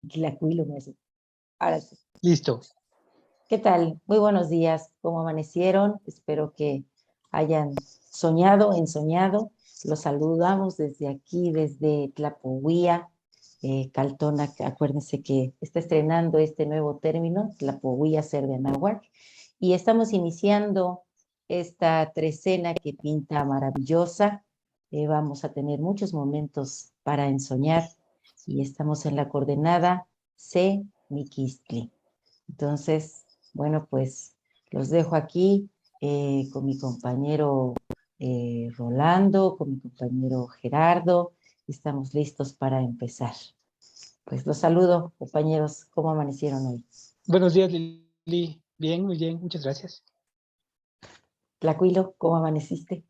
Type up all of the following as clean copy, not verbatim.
Tlacuilo me hace. Ahora sí. Listo. ¿Qué tal? Muy buenos días. ¿Cómo amanecieron? Espero que hayan soñado, ensoñado. Los saludamos desde aquí, desde Tlapohuía, Caltona. Acuérdense que está estrenando este nuevo término, Tlapohuía Ser de Anáhuac, y estamos iniciando esta trecena que pinta maravillosa. Vamos a tener muchos momentos para ensoñar y estamos en la coordenada C. Miquistli. Entonces, bueno, pues los dejo aquí con mi compañero Rolando, con mi compañero Gerardo. Estamos listos para empezar. Pues los saludo, compañeros. ¿Cómo amanecieron hoy? Buenos días, Lili. Bien, muy bien, muchas gracias. Tlacuilo, ¿cómo amaneciste?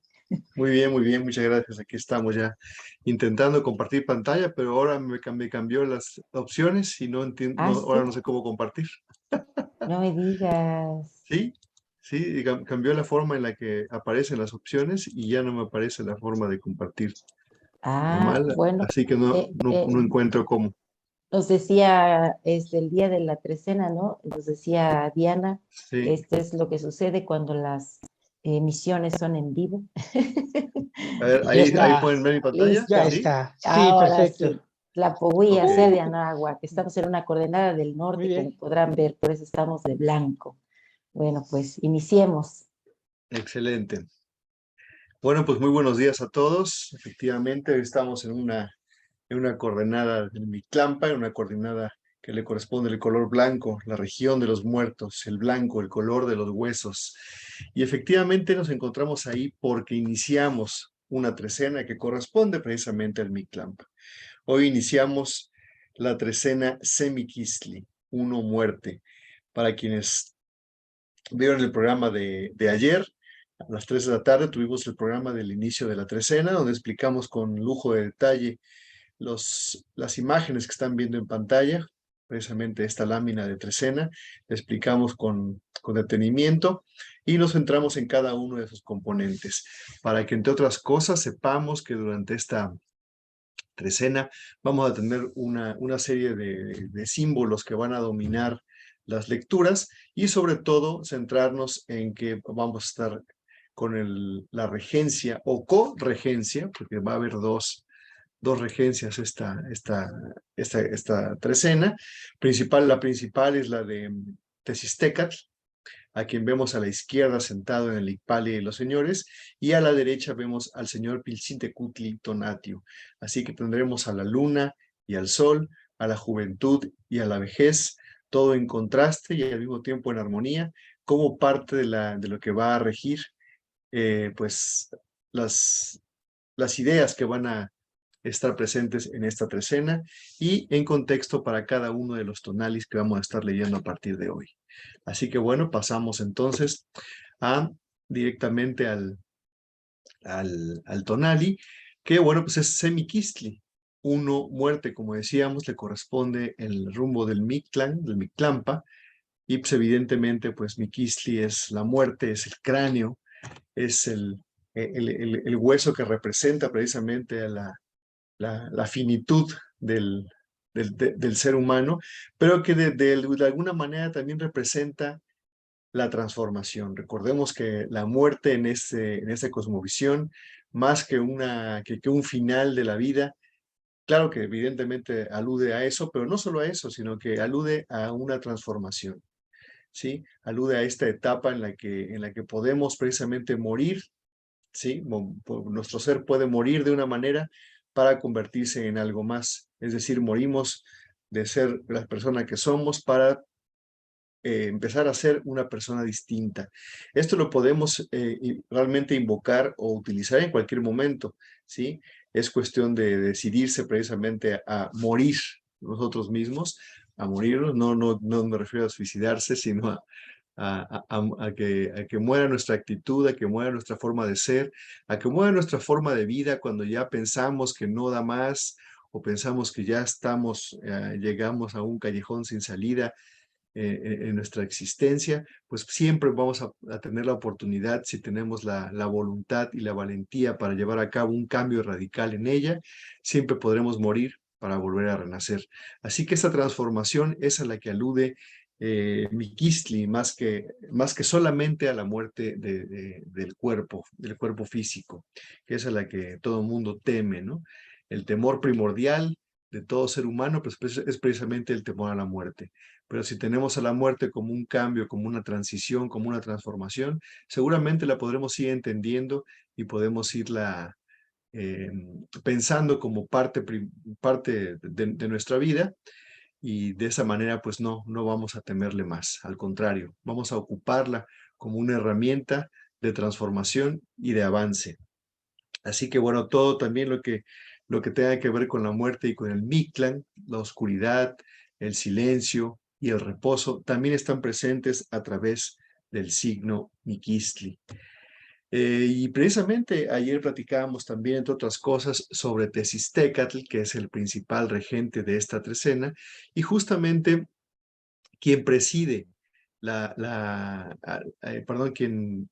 Muy bien, muchas gracias. Aquí estamos ya intentando compartir pantalla, pero ahora me cambió las opciones y no entiendo, Ah, ahora sí, no sé cómo compartir. no me digas. Sí, sí, y cambió la forma en la que aparecen las opciones y ya no me aparece la forma de compartir Ah, normal, bueno, así que eh, no eh, encuentro cómo. nos decía el día de la trecena, ¿no? Nos decía Diana, Sí, este es lo que sucede cuando las emisiones son en vivo. a ver, Ya ahí está, pueden ver mi pantalla, ya Listo. ¿sí? está. Sí, Ahora perfecto. sí, la Poguía Ok, C de Anáhuac. Estamos en una coordenada del Muy norte, como bien. podrán ver, por eso estamos de blanco. Bueno, pues iniciemos. excelente. Bueno, pues muy buenos días a todos. Efectivamente, hoy estamos en una coordenada del Mictlampa, en una coordenada que le corresponde el color blanco, la región de los muertos, el blanco, el color de los huesos. Y efectivamente nos encontramos ahí porque iniciamos una trecena que corresponde precisamente al Mictlampa. Hoy iniciamos la trecena Semiquistli, uno muerte. Para quienes vieron el programa de ayer, a las 3 de la tarde tuvimos el programa del inicio de la trecena, donde explicamos con lujo de detalle las imágenes que están viendo en pantalla, precisamente esta lámina de trecena, la explicamos con detenimiento y nos centramos en cada uno de sus componentes, para que entre otras cosas sepamos que durante esta trecena vamos a tener una serie de símbolos que van a dominar las lecturas y sobre todo centrarnos en que vamos a estar con la regencia o corregencia, porque va a haber dos regencias esta trecena. La principal es la de Tesistecatl, a quien vemos a la izquierda sentado en el Icpali de los señores, y a la derecha vemos al señor Pilcintecutli Tonatio. Así que tendremos a la luna y al sol, a la juventud y a la vejez, todo en contraste y al mismo tiempo en armonía, como parte de lo que va a regir pues las ideas que van a estar presentes en esta trecena y en contexto para cada uno de los tonalis que vamos a estar leyendo a partir de hoy. Así que bueno, pasamos entonces directamente al tonali, que bueno, pues es Semiquistli. Uno, muerte, como decíamos, le corresponde el rumbo del Mictlán, del Mictlampa, y pues evidentemente pues Miquistli es la muerte, es el cráneo, es el hueso que representa precisamente a la finitud del ser humano, pero que de alguna manera también representa la transformación. Recordemos que la muerte en esta cosmovisión, más que un final de la vida, claro que evidentemente alude a eso, pero no solo a eso, sino que alude a una transformación, ¿sí? Alude a esta etapa en la que podemos precisamente morir, ¿sí? Nuestro ser puede morir de una manera para convertirse en algo más. Es decir, morimos de ser la persona que somos para empezar a ser una persona distinta. Esto lo podemos realmente invocar o utilizar en cualquier momento, ¿sí? Es cuestión de decidirse precisamente a morir nosotros mismos, a morirnos. No me refiero a suicidarse, sino a que muera nuestra actitud, a que muera nuestra forma de ser, a que muera nuestra forma de vida cuando ya pensamos que no da más o pensamos que ya llegamos a un callejón sin salida en nuestra existencia, pues siempre vamos a tener la oportunidad, si tenemos la voluntad y la valentía para llevar a cabo un cambio radical en ella, siempre podremos morir para volver a renacer. Así que esta transformación es a la que alude Miquistli, más que solamente a la muerte del cuerpo físico, que es a la que todo mundo teme, ¿no? El temor primordial de todo ser humano pues, es precisamente el temor a la muerte. Pero si tenemos a la muerte como un cambio, como una transición, como una transformación, seguramente la podremos ir entendiendo y podemos irla pensando como parte de nuestra vida, y de esa manera pues no vamos a temerle más, al contrario, vamos a ocuparla como una herramienta de transformación y de avance. Así que bueno, todo también lo que tenga que ver con la muerte y con el Mictlán, la oscuridad, el silencio y el reposo, también están presentes a través del signo Miquistli. Y precisamente ayer platicábamos también, entre otras cosas, sobre Tesistecatl, que es el principal regente de esta trecena, y justamente quien preside quien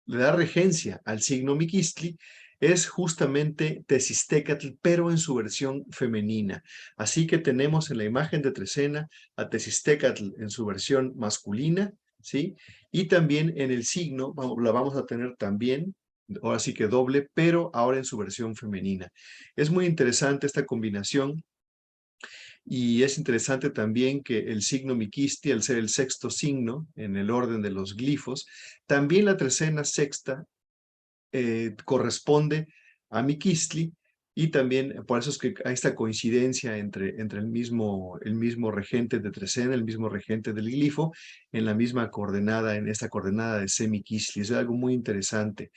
le da regencia al signo Miquistli es justamente Tesistecatl, pero en su versión femenina. Así que tenemos en la imagen de trecena a Tesistecatl en su versión masculina, ¿sí? Y también en el signo la vamos a tener también, ahora sí que doble, pero ahora en su versión femenina. Es muy interesante esta combinación. Y es interesante también que el signo Miquistli, al ser el sexto signo en el orden de los glifos, también la trecena sexta corresponde a Miquistli, y también por eso es que hay esta coincidencia entre el mismo regente de trecena, el mismo regente del glifo, en la misma coordenada, en esta coordenada de Semiquistli. Es algo muy interesante.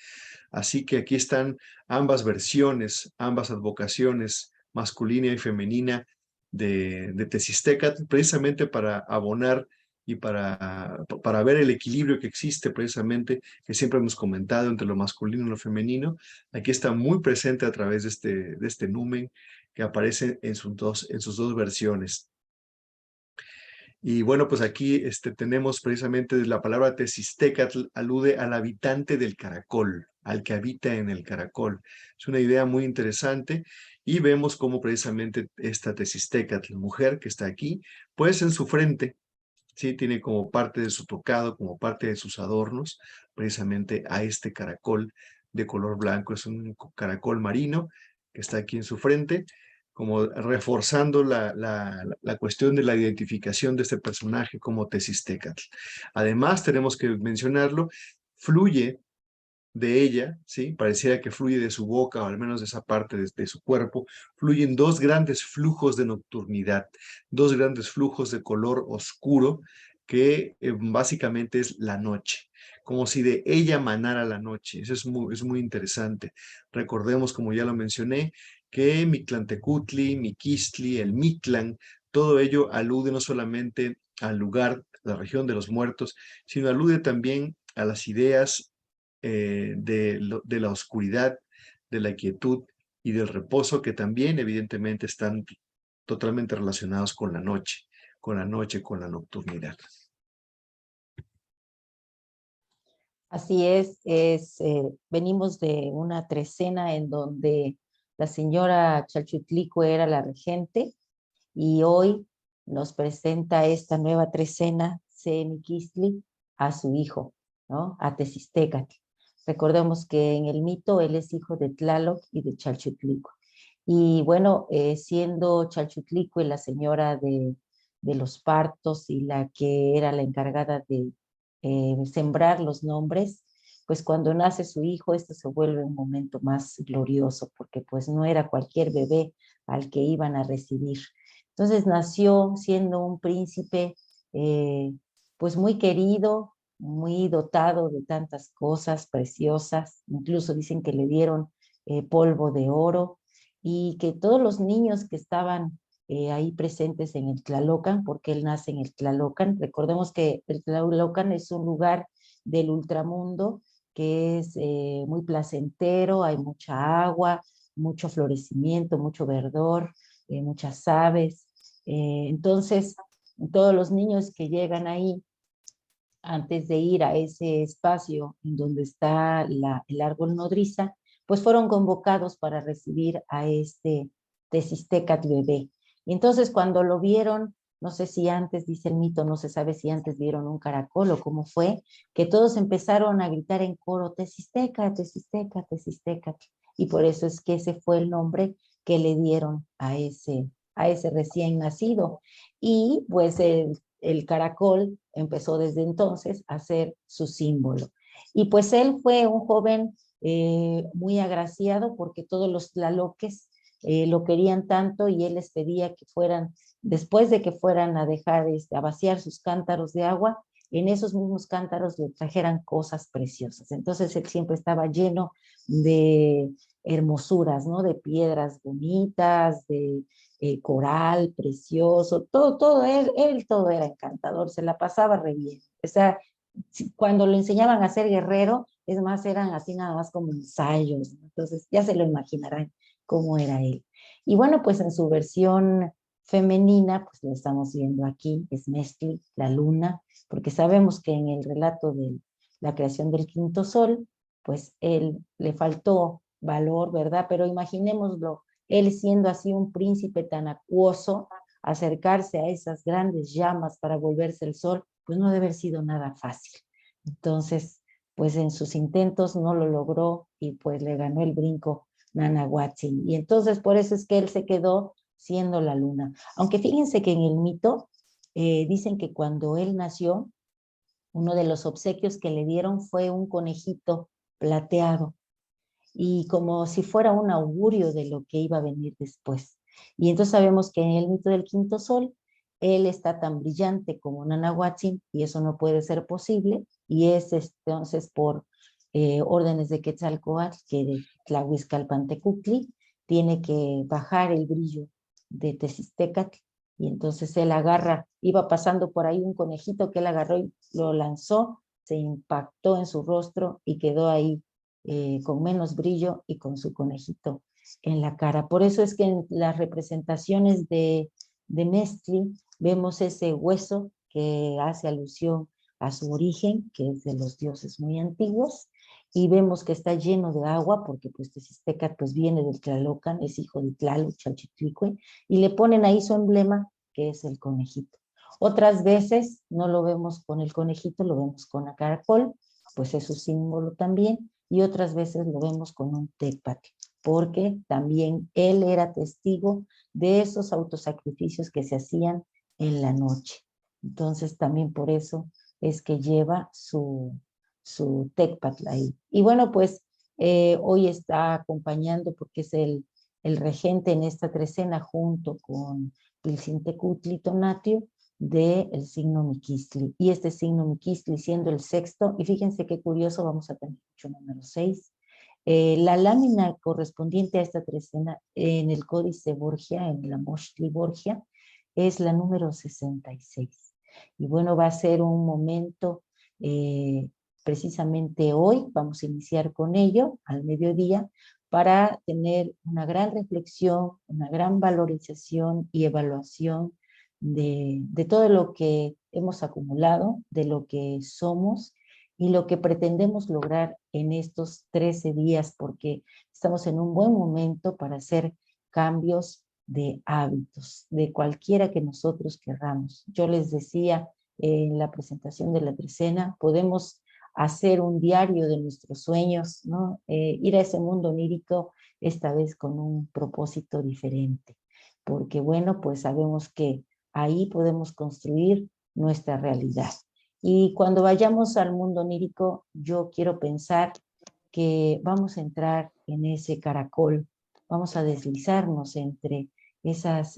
Así que aquí están ambas versiones, ambas advocaciones, masculina y femenina, de Tesistecatl, precisamente para abonar y para ver el equilibrio que existe precisamente, que siempre hemos comentado entre lo masculino y lo femenino. Aquí está muy presente a través de este numen que aparece en sus dos versiones. Y bueno, pues aquí tenemos precisamente la palabra Tesistecatl, alude al habitante del caracol, al que habita en el caracol. Es una idea muy interesante, y vemos cómo precisamente esta Tesistecatl, mujer que está aquí, pues en su frente, ¿sí? Tiene como parte de su tocado, como parte de sus adornos, precisamente a este caracol de color blanco. Es un caracol marino que está aquí en su frente, como reforzando la cuestión de la identificación de este personaje como Tesistecatl. Además, tenemos que mencionarlo, fluye de ella, ¿sí? Pareciera que fluye de su boca, o al menos de esa parte de su cuerpo, fluyen dos grandes flujos de nocturnidad, dos grandes flujos de color oscuro, que básicamente es la noche, como si de ella manara la noche. Eso es muy interesante. Recordemos, como ya lo mencioné, que Mictlantecutli, Miquistli, el Mictlán, todo ello alude no solamente al lugar, la región de los muertos, sino alude también a las ideas de la oscuridad, de la quietud y del reposo, que también evidentemente están totalmente relacionados con la noche, con la nocturnidad. Así venimos de una trecena en donde la señora Chalchutlicue era la regente, y hoy nos presenta esta nueva trecena, Semiquistli, a su hijo, ¿no? A Tesistecatl. Recordemos que en el mito él es hijo de Tlaloc y de Chalchutlicue. Y bueno, siendo Chalchutlicue la señora de los partos y la que era la encargada de sembrar los nombres, pues cuando nace su hijo, esto se vuelve un momento más glorioso, porque pues no era cualquier bebé al que iban a recibir. Entonces nació siendo un príncipe pues muy querido, muy dotado de tantas cosas preciosas, incluso dicen que le dieron polvo de oro, y que todos los niños que estaban ahí presentes en el Tlalocan, porque él nace en el Tlalocan, recordemos que el Tlalocan es un lugar del ultramundo que es muy placentero, hay mucha agua, mucho florecimiento, mucho verdor, muchas aves. Entonces, todos los niños que llegan ahí, antes de ir a ese espacio en donde está el árbol nodriza, pues fueron convocados para recibir Tezistecatl bebé. Y entonces cuando lo vieron, no sé si antes, dice el mito, no se sabe si antes vieron un caracol o cómo fue, que todos empezaron a gritar en coro, Tezisteca, Tezisteca, Tezistecatl. Y por eso es que ese fue el nombre que le dieron a ese recién nacido. Y pues el caracol empezó desde entonces a ser su símbolo. Y pues él fue un joven muy agraciado porque todos los tlaloques lo querían tanto y él les pedía que fueran, después de que fueran a dejar, a vaciar sus cántaros de agua, en esos mismos cántaros le trajeran cosas preciosas. Entonces él siempre estaba lleno de hermosuras, ¿no? De piedras bonitas, de coral precioso, todo, él todo era encantador, se la pasaba re bien. O sea, cuando lo enseñaban a ser guerrero, es más, eran así nada más como ensayos, ¿no? Entonces ya se lo imaginarán cómo era él. Y bueno, pues en su versión femenina, pues lo estamos viendo aquí, es Mestli, la luna, porque sabemos que en el relato de la creación del quinto sol, pues él le faltó valor, ¿verdad? Pero imaginémoslo, él siendo así un príncipe tan acuoso, acercarse a esas grandes llamas para volverse el sol, pues no debe haber sido nada fácil. Entonces, pues en sus intentos no lo logró y pues le ganó el brinco Nanahuatzin. Y entonces por eso es que él se quedó siendo la luna. Aunque fíjense que en el mito dicen que cuando él nació, uno de los obsequios que le dieron fue un conejito plateado y como si fuera un augurio de lo que iba a venir después. Y entonces sabemos que en el mito del quinto sol, él está tan brillante como Nanahuatzin y eso no puede ser posible y es entonces por órdenes de Quetzalcóatl que de Tlahuizcalpantecutli tiene que bajar el brillo de Tezistecatl y entonces él agarra, iba pasando por ahí un conejito que él agarró y lo lanzó, se impactó en su rostro y quedó ahí con menos brillo y con su conejito en la cara. Por eso es que en las representaciones de Mestli vemos ese hueso que hace alusión a su origen, que es de los dioses muy antiguos, y vemos que está lleno de agua, porque pues Tezistecatl pues viene del Tlalocan, es hijo de Tlaloc, Chalchitlicue, y le ponen ahí su emblema, que es el conejito. Otras veces no lo vemos con el conejito, lo vemos con la caracol, pues es su símbolo también, y otras veces lo vemos con un tecpatl, porque también él era testigo de esos autosacrificios que se hacían en la noche. Entonces también por eso es que lleva su tecpatl ahí. Y bueno, pues hoy está acompañando porque es el regente en esta trecena junto con Pilsintecutli Tonatio del signo Miquistli. Y este signo Miquistli siendo el sexto, y fíjense qué curioso, vamos a tener mucho número 6. La lámina correspondiente a esta trecena en el Códice Borgia, en la Mochtli Borgia, es la número 66. Y bueno, va a ser un momento, precisamente hoy, vamos a iniciar con ello, al mediodía, para tener una gran reflexión, una gran valorización y evaluación de todo lo que hemos acumulado, de lo que somos y lo que pretendemos lograr en estos 13 días, porque estamos en un buen momento para hacer cambios de hábitos, de cualquiera que nosotros querramos. Yo les decía en la presentación de la trecena, podemos hacer un diario de nuestros sueños, ¿no? Ir a ese mundo onírico, esta vez con un propósito diferente, porque bueno, pues sabemos que ahí podemos construir nuestra realidad. Y cuando vayamos al mundo onírico, yo quiero pensar que vamos a entrar en ese caracol, vamos a deslizarnos entre esas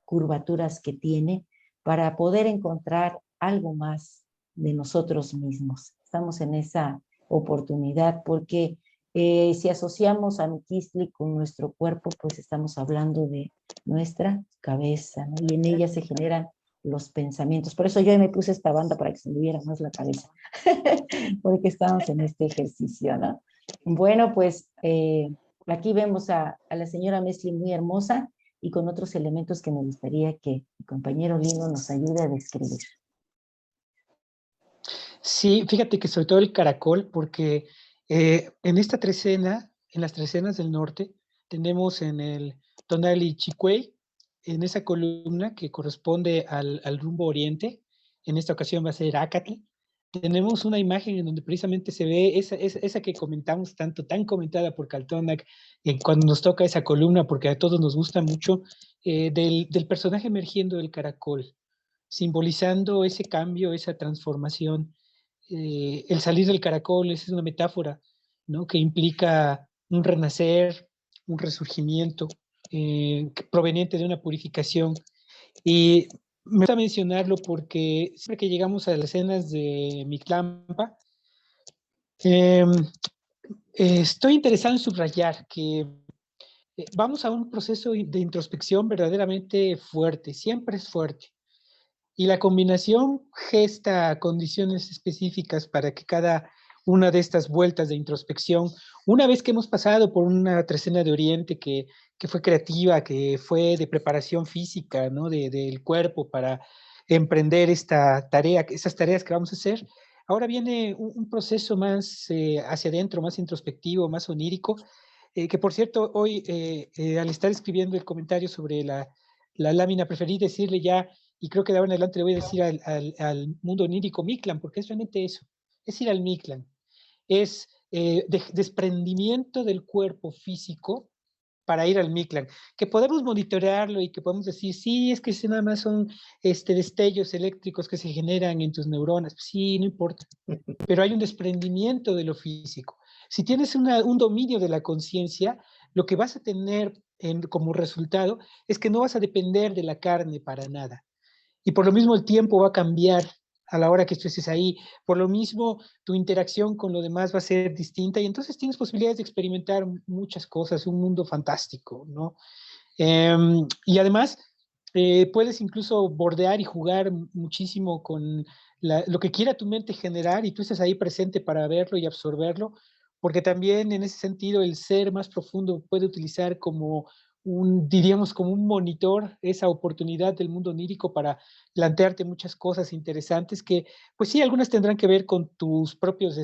curvaturas que tiene para poder encontrar algo más de nosotros mismos. Estamos en esa oportunidad porque si asociamos a Miquistli con nuestro cuerpo, pues estamos hablando de nuestra cabeza, ¿no? Y en ella se generan los pensamientos. Por eso yo me puse esta banda para que se me viera más la cabeza, porque estamos en este ejercicio, ¿no? Bueno, pues aquí vemos a la señora Mestli muy hermosa y con otros elementos que me gustaría que mi compañero Lino nos ayude a describir. Sí, fíjate que sobre todo el caracol, porque en esta trecena, en las trecenas del norte, tenemos en el Tonali Chicuey, en esa columna que corresponde al rumbo oriente. En esta ocasión va a ser Acatl. Tenemos una imagen en donde precisamente se ve esa que comentamos tanto, tan comentada por Caltonac, cuando nos toca esa columna, porque a todos nos gusta mucho, del personaje emergiendo del caracol, simbolizando ese cambio, esa transformación. El salir del caracol es una metáfora, ¿no? Que implica un renacer, un resurgimiento proveniente de una purificación. Y me gusta mencionarlo porque siempre que llegamos a las escenas de Mictlampa, eh, estoy interesado en subrayar que vamos a un proceso de introspección verdaderamente fuerte, siempre es fuerte. Y la combinación gesta condiciones específicas para que cada una de estas vueltas de introspección, una vez que hemos pasado por una trecena de Oriente que fue creativa, que fue de preparación física, ¿no? Del cuerpo para emprender esta tarea, esas tareas que vamos a hacer, ahora viene un proceso más hacia adentro, más introspectivo, más onírico, que por cierto, hoy al estar escribiendo el comentario sobre la lámina, preferí decirle ya, y creo que de ahora en adelante le voy a decir al mundo onírico Mictlán, porque es realmente eso, es ir al Mictlán, es desprendimiento del cuerpo físico para ir al Mictlán, que podemos monitorearlo y que podemos decir, sí, es que nada más son destellos eléctricos que se generan en tus neuronas, sí, no importa, pero hay un desprendimiento de lo físico. Si tienes un dominio de la conciencia, lo que vas a tener como resultado es que no vas a depender de la carne para nada. Y por lo mismo el tiempo va a cambiar a la hora que tú estés ahí. Por lo mismo tu interacción con lo demás va a ser distinta y entonces tienes posibilidades de experimentar muchas cosas, un mundo fantástico, ¿no? Y además puedes incluso bordear y jugar muchísimo con lo que quiera tu mente generar y tú estás ahí presente para verlo y absorberlo, porque también en ese sentido el ser más profundo puede utilizar como diríamos, como un monitor, esa oportunidad del mundo onírico para plantearte muchas cosas interesantes que, pues sí, algunas tendrán que ver con tus propios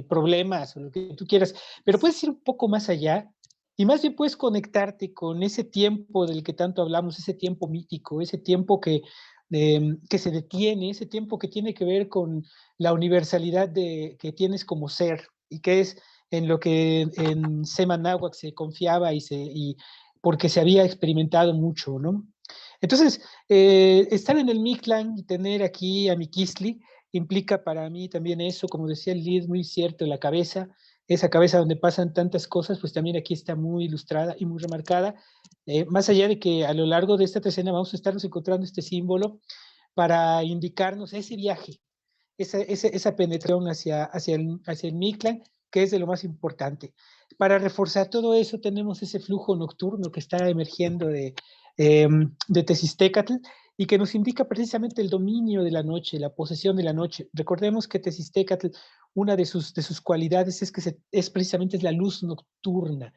problemas o lo que tú quieras, pero puedes ir un poco más allá y más bien puedes conectarte con ese tiempo del que tanto hablamos, ese tiempo mítico, ese tiempo que se detiene, ese tiempo que tiene que ver con la universalidad que tienes como ser y que es en lo que en Semanáhuac se confiaba y porque se había experimentado mucho, ¿no? Entonces, estar en el Mictlán y tener aquí a Miquistli implica para mí también eso, como decía el Lid, muy cierto, la cabeza, esa cabeza donde pasan tantas cosas, pues también aquí está muy ilustrada y muy remarcada, más allá de que a lo largo de esta escena vamos a estarnos encontrando este símbolo para indicarnos ese viaje, esa penetración hacia el Mictlán, que es de lo más importante. Para reforzar todo eso tenemos ese flujo nocturno que está emergiendo de Tezistécatl y que nos indica precisamente el dominio de la noche, la posesión de la noche. Recordemos que Tezistécatl, una de sus cualidades es que es precisamente la luz nocturna.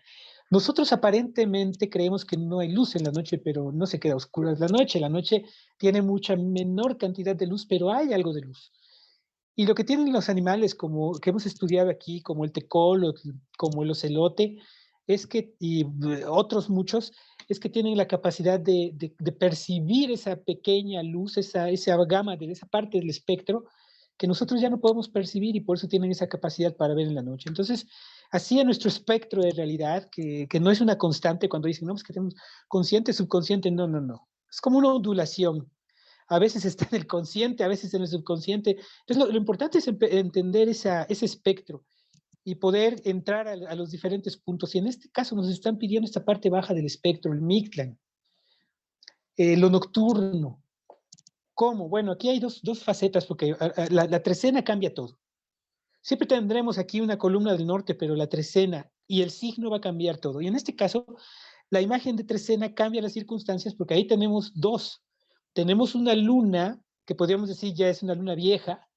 Nosotros aparentemente creemos que no hay luz en la noche, pero no se queda oscura la noche tiene mucha menor cantidad de luz, pero hay algo de luz. Y lo que tienen los animales, como que hemos estudiado aquí, como el tecol, como el ocelote, es que, y otros muchos, es que tienen la capacidad de percibir esa pequeña luz, esa gama de esa parte del espectro que nosotros ya no podemos percibir y por eso tienen esa capacidad para ver en la noche. Entonces, así en nuestro espectro de realidad, que no es una constante cuando dicen, no, pues que tenemos consciente, subconsciente, no, no, no. Es como una ondulación. A veces está en el consciente, a veces en el subconsciente. Entonces, lo importante es entender ese espectro y poder entrar a los diferentes puntos. Y en este caso nos están pidiendo esta parte baja del espectro, el Mictlán, lo nocturno. ¿Cómo? Bueno, aquí hay dos facetas, porque la trecena cambia todo. Siempre tendremos aquí una columna del norte, pero la trecena y el signo va a cambiar todo. Y en este caso, la imagen de trecena cambia las circunstancias porque ahí tenemos dos. Tenemos una luna, que podríamos decir ya es una luna vieja,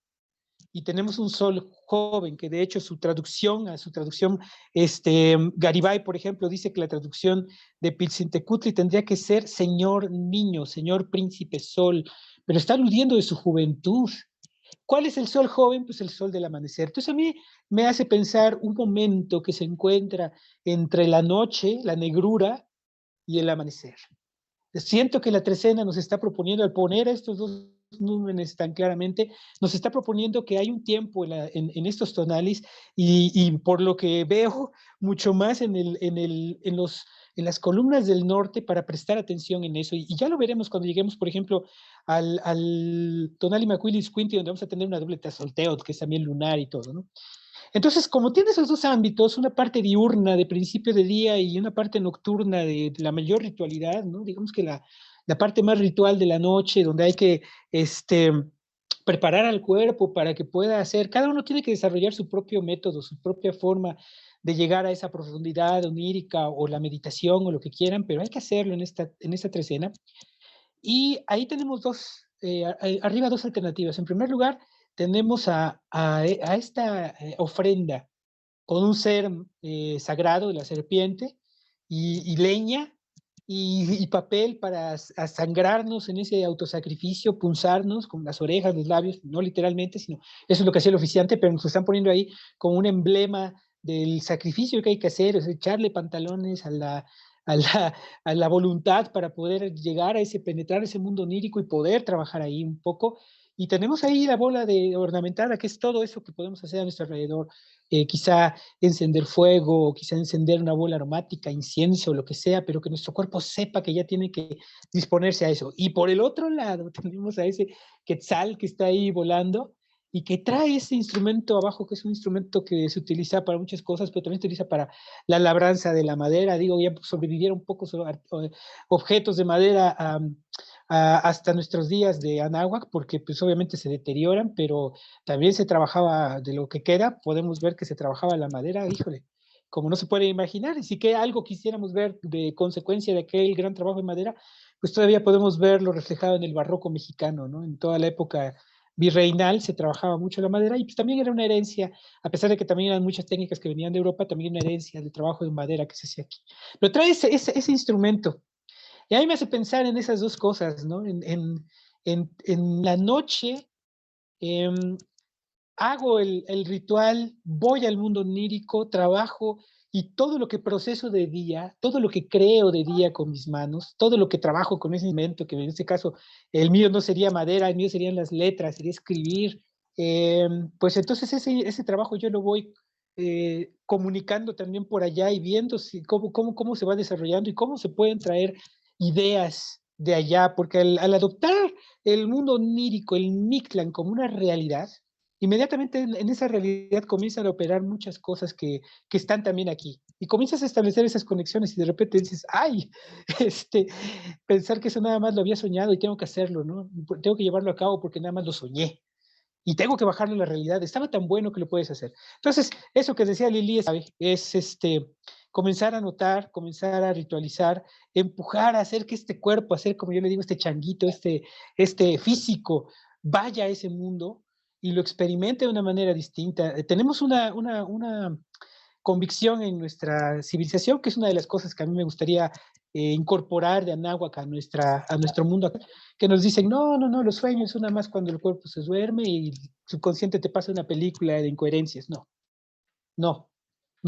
y tenemos un sol joven, que de hecho su traducción, Garibay, por ejemplo, dice que la traducción de Pilsintecutli tendría que ser señor niño, señor príncipe sol, pero está aludiendo de su juventud. ¿Cuál es el sol joven? Pues el sol del amanecer. Entonces a mí me hace pensar un momento que se encuentra entre la noche, la negrura, y el amanecer. Siento que la trecena nos está proponiendo, al poner a estos dos números tan claramente, nos está proponiendo que hay un tiempo en estos tonales y por lo que veo mucho más en las columnas del norte para prestar atención en eso. Y ya lo veremos cuando lleguemos, por ejemplo, al tonal Macuilis Quinti, donde vamos a tener una doble solteo, que es también lunar y todo, ¿no? Entonces, como tiene esos dos ámbitos, una parte diurna de principio de día y una parte nocturna de la mayor ritualidad, ¿no? Digamos que la parte más ritual de la noche, donde hay que preparar al cuerpo para que pueda hacer, cada uno tiene que desarrollar su propio método, su propia forma de llegar a esa profundidad onírica o la meditación o lo que quieran, pero hay que hacerlo en esta trecena. Y ahí tenemos arriba dos alternativas. En primer lugar, tenemos a esta ofrenda con un ser sagrado, la serpiente, y leña y papel para sangrarnos en ese autosacrificio, punzarnos con las orejas, los labios, no literalmente, sino eso es lo que hacía el oficiante, pero nos están poniendo ahí como un emblema del sacrificio que hay que hacer, es echarle pantalones a la, a la voluntad para poder llegar a penetrar ese mundo onírico y poder trabajar ahí un poco. Y tenemos ahí la bola ornamentada, que es todo eso que podemos hacer a nuestro alrededor. Quizá encender fuego, quizá encender una bola aromática, incienso, lo que sea, pero que nuestro cuerpo sepa que ya tiene que disponerse a eso. Y por el otro lado tenemos a ese quetzal que está ahí volando y que trae ese instrumento abajo, que es un instrumento que se utiliza para muchas cosas, pero también se utiliza para la labranza de la madera. Digo, ya sobrevivieron un poco objetos de madera hasta nuestros días de Anáhuac, porque pues obviamente se deterioran, pero también se trabajaba de lo que queda, podemos ver que se trabajaba la madera, híjole, como no se puede imaginar, y si que algo quisiéramos ver de consecuencia de aquel gran trabajo de madera, pues todavía podemos verlo reflejado en el barroco mexicano, ¿no? En toda la época virreinal se trabajaba mucho la madera y pues también era una herencia, a pesar de que también eran muchas técnicas que venían de Europa, también una herencia del trabajo de madera que se hacía aquí. Pero trae ese instrumento. Y a mí me hace pensar en esas dos cosas, ¿no? En la noche hago el ritual, voy al mundo onírico, trabajo y todo lo que proceso de día, todo lo que creo de día con mis manos, todo lo que trabajo con ese instrumento, que en este caso el mío no sería madera, el mío serían las letras, sería escribir, pues entonces ese trabajo yo lo voy comunicando también por allá y viendo cómo se va desarrollando y cómo se pueden traer ideas de allá, porque al adoptar el mundo onírico, el Mictlán como una realidad, inmediatamente en esa realidad comienzan a operar muchas cosas que están también aquí. Y comienzas a establecer esas conexiones y de repente dices, ay, pensar que eso nada más lo había soñado y tengo que hacerlo, ¿no? Tengo que llevarlo a cabo porque nada más lo soñé. Y tengo que bajarlo a la realidad. Estaba tan bueno que lo puedes hacer. Entonces, eso que decía Lili es comenzar a notar, comenzar a ritualizar, empujar a hacer que este cuerpo, hacer como yo le digo, este changuito, este físico, vaya a ese mundo y lo experimente de una manera distinta. Tenemos una convicción en nuestra civilización, que es una de las cosas que a mí me gustaría incorporar de Anáhuac a nuestro mundo, que nos dicen, no, los sueños son nada más cuando el cuerpo se duerme y el subconsciente te pasa una película de incoherencias. No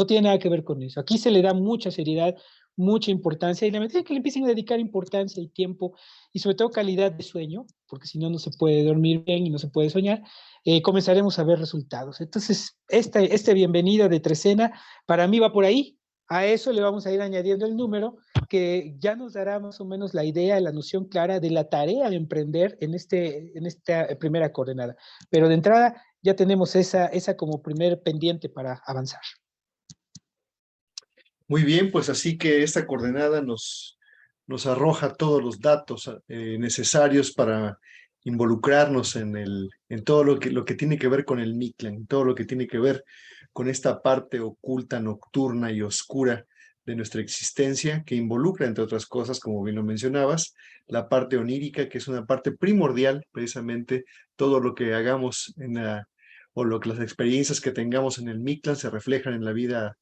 tiene nada que ver con eso. Aquí se le da mucha seriedad, mucha importancia, y la medida que le empiecen a dedicar importancia y tiempo, y sobre todo calidad de sueño, porque si no, no se puede dormir bien y no se puede soñar, comenzaremos a ver resultados. Entonces, esta bienvenida de trecena, para mí va por ahí. A eso le vamos a ir añadiendo el número, que ya nos dará más o menos la idea, la noción clara de la tarea de emprender en esta primera coordenada. Pero de entrada, ya tenemos esa como primer pendiente para avanzar. Muy bien, pues así que esta coordenada nos arroja todos los datos necesarios para involucrarnos en todo lo que tiene que ver con el Mictlán, todo lo que tiene que ver con esta parte oculta, nocturna y oscura de nuestra existencia, que involucra, entre otras cosas, como bien lo mencionabas, la parte onírica, que es una parte primordial, precisamente todo lo que hagamos o las experiencias que tengamos en el Mictlán se reflejan en la vida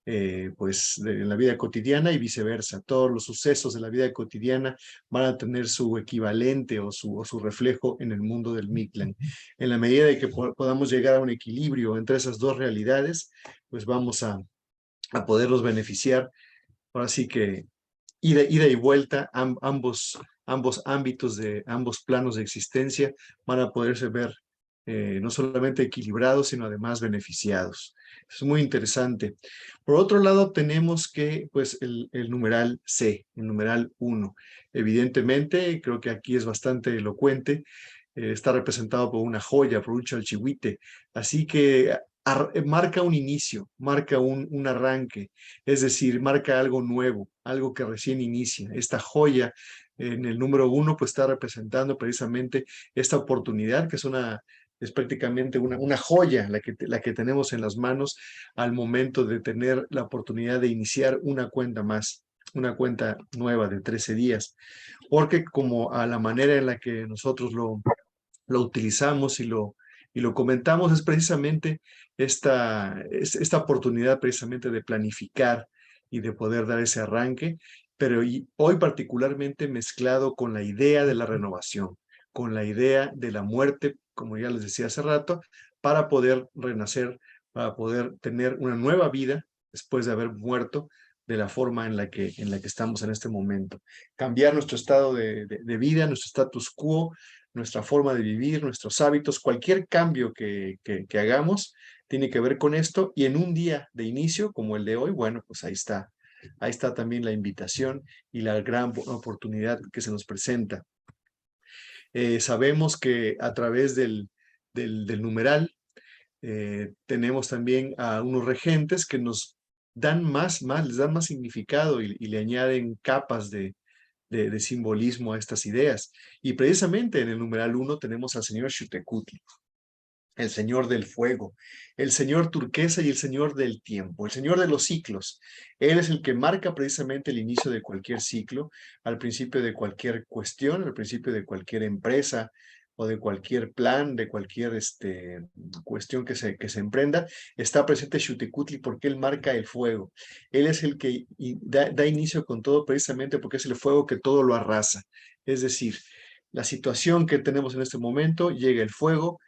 en la vida cotidiana y viceversa. Todos los sucesos de la vida cotidiana van a tener su equivalente o su reflejo en el mundo del Mictlán. En la medida de que podamos llegar a un equilibrio entre esas dos realidades, pues vamos a poderlos beneficiar. Ahora sí que ida y vuelta, ambos ámbitos de ambos planos de existencia van a poderse ver no solamente equilibrados, sino además beneficiados. Es muy interesante. Por otro lado, tenemos que, pues, el numeral C, el numeral 1. Evidentemente, creo que aquí es bastante elocuente. Está representado por una joya, por un chalchihuite. Así que marca un inicio, marca un arranque, es decir, marca algo nuevo, algo que recién inicia. Esta joya en el número 1 pues está representando precisamente esta oportunidad que es prácticamente una joya la que tenemos en las manos al momento de tener la oportunidad de iniciar una cuenta más, una cuenta nueva de 13 días, porque como a la manera en la que nosotros lo utilizamos y lo comentamos, es precisamente esta oportunidad precisamente de planificar y de poder dar ese arranque, pero hoy particularmente mezclado con la idea de la renovación, con la idea de la muerte, como ya les decía hace rato, para poder renacer, para poder tener una nueva vida después de haber muerto de la forma en la que estamos en este momento. Cambiar nuestro estado de vida, nuestro status quo, nuestra forma de vivir, nuestros hábitos, cualquier cambio que hagamos tiene que ver con esto, y en un día de inicio como el de hoy, bueno, pues ahí está también la invitación y la gran oportunidad que se nos presenta. Sabemos que a través del numeral tenemos también a unos regentes que nos dan les dan más significado y le añaden capas de simbolismo a estas ideas. Y precisamente en el numeral 1 tenemos al señor Xiuhtecuhtli, el señor del fuego, el señor turquesa y el señor del tiempo, el señor de los ciclos. Él es el que marca precisamente el inicio de cualquier ciclo, al principio de cualquier cuestión, al principio de cualquier empresa o de cualquier plan, de cualquier cuestión que se emprenda. Está presente Xiuhtecuhtli porque él marca el fuego. Él es el que da inicio con todo, precisamente porque es el fuego que todo lo arrasa. Es decir, la situación que tenemos en este momento, llega el fuego,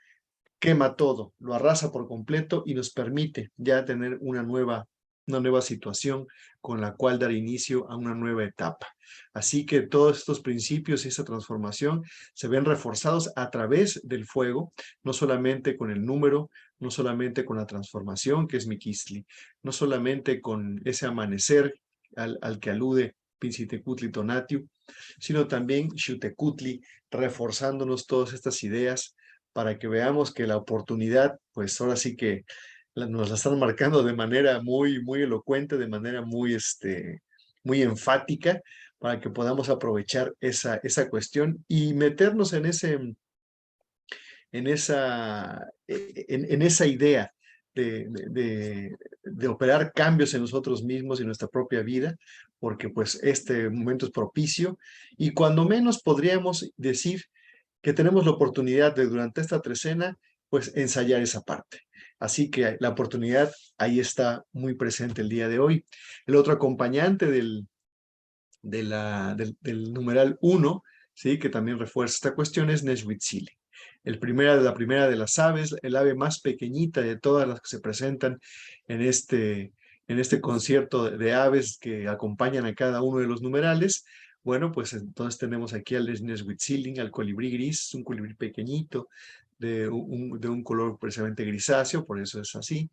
quema todo, lo arrasa por completo y nos permite ya tener una nueva situación con la cual dar inicio a una nueva etapa. Así que todos estos principios y esta transformación se ven reforzados a través del fuego, no solamente con el número, no solamente con la transformación que es Miquistli, no solamente con ese amanecer al que alude Pinzitecutli Tonatiuh, sino también Xiuhtecuhtli reforzándonos todas estas ideas para que veamos que la oportunidad, pues ahora sí que nos la están marcando de manera muy, muy elocuente, de manera muy, muy enfática, para que podamos aprovechar esa cuestión y meternos en esa idea de operar cambios en nosotros mismos y nuestra propia vida, porque pues este momento es propicio, y cuando menos podríamos decir que tenemos la oportunidad de durante esta trecena, pues ensayar esa parte. Así que la oportunidad ahí está muy presente el día de hoy. El otro acompañante del numeral 1, ¿sí?, que también refuerza esta cuestión, es Nechhuitzili. La primera de las aves, el ave más pequeñita de todas las que se presentan en este concierto de aves que acompañan a cada uno de los numerales. Bueno, pues entonces tenemos aquí al Nechhuitzili, al colibrí gris, un colibrí pequeñito, de un color precisamente grisáceo, por eso es así.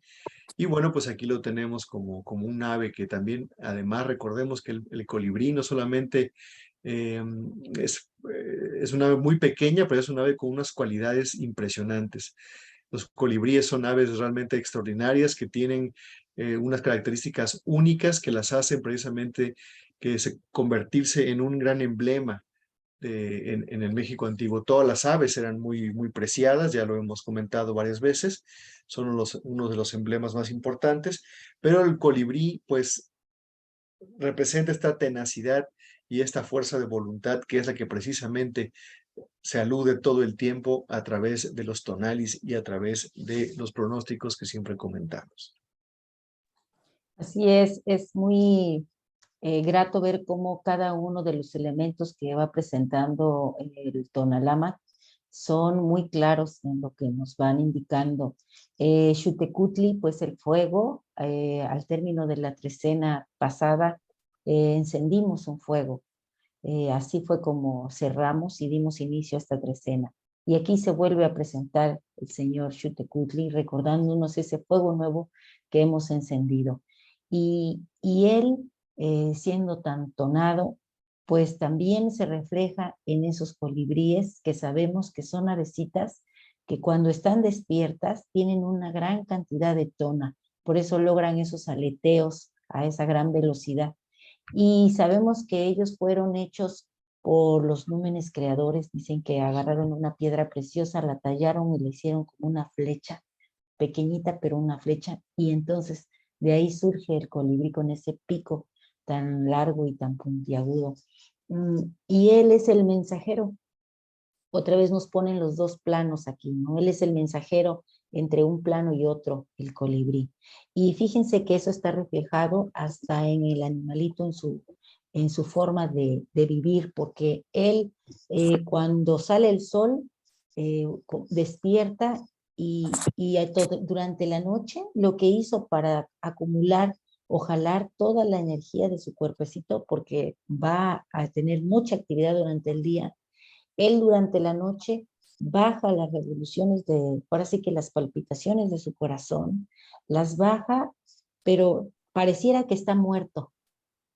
Y bueno, pues aquí lo tenemos como un ave que también, además, recordemos que el colibrí no solamente es una ave muy pequeña, pero es una ave con unas cualidades impresionantes. Los colibríes son aves realmente extraordinarias que tienen unas características únicas que las hacen precisamente convertirse en un gran emblema en el México antiguo. Todas las aves eran muy, muy preciadas, ya lo hemos comentado varias veces, son uno de los emblemas más importantes, pero el colibrí pues representa esta tenacidad y esta fuerza de voluntad que es la que precisamente se alude todo el tiempo a través de los tonalis y a través de los pronósticos que siempre comentamos. Así es muy grato ver cómo cada uno de los elementos que va presentando el Tonalama son muy claros en lo que nos van indicando. Xiuhtecuhtli, pues el fuego, al término de la trecena pasada, encendimos un fuego. Así fue como cerramos y dimos inicio a esta trecena. Y aquí se vuelve a presentar el señor Xiuhtecuhtli, recordándonos ese fuego nuevo que hemos encendido. Y él, siendo tan tonado, pues también se refleja en esos colibríes que sabemos que son avecitas, que cuando están despiertas tienen una gran cantidad de tona, por eso logran esos aleteos a esa gran velocidad. Y sabemos que ellos fueron hechos por los númenes creadores. Dicen que agarraron una piedra preciosa, la tallaron y le hicieron como una flecha, pequeñita pero una flecha, y entonces de ahí surge el colibrí con ese pico tan largo y tan puntiagudo. Y él es el mensajero. Otra vez nos ponen los dos planos aquí, ¿no? Él es el mensajero entre un plano y otro, el colibrí. Y fíjense que eso está reflejado hasta en el animalito, en su forma de vivir, porque él, cuando sale el sol, despierta y durante la noche lo que hizo para acumular o jalar toda la energía de su cuerpecito, porque va a tener mucha actividad durante el día, él durante la noche baja las revoluciones ahora sí que las palpitaciones de su corazón, las baja, pero pareciera que está muerto.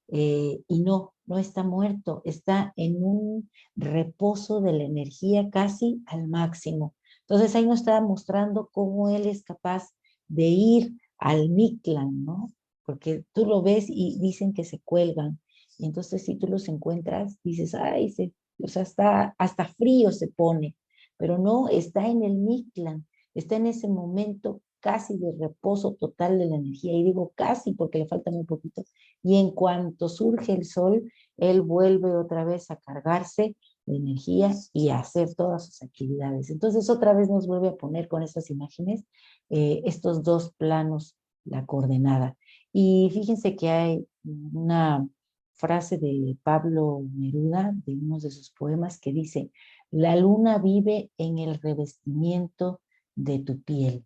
Y no está muerto, está en un reposo de la energía casi al máximo. Entonces ahí nos está mostrando cómo él es capaz de ir al Mictlán, ¿no? Porque tú lo ves y dicen que se cuelgan. Y entonces si tú los encuentras, dices, ay, o sea, hasta frío se pone. Pero no, está en el Mictlán, está en ese momento casi de reposo total de la energía. Y digo casi porque le falta muy poquito. Y en cuanto surge el sol, él vuelve otra vez a cargarse de energía y a hacer todas sus actividades. Entonces otra vez nos vuelve a poner con estas imágenes estos dos planos, la coordenada. Y fíjense que hay una frase de Pablo Neruda, de uno de sus poemas, que dice: la luna vive en el revestimiento de tu piel.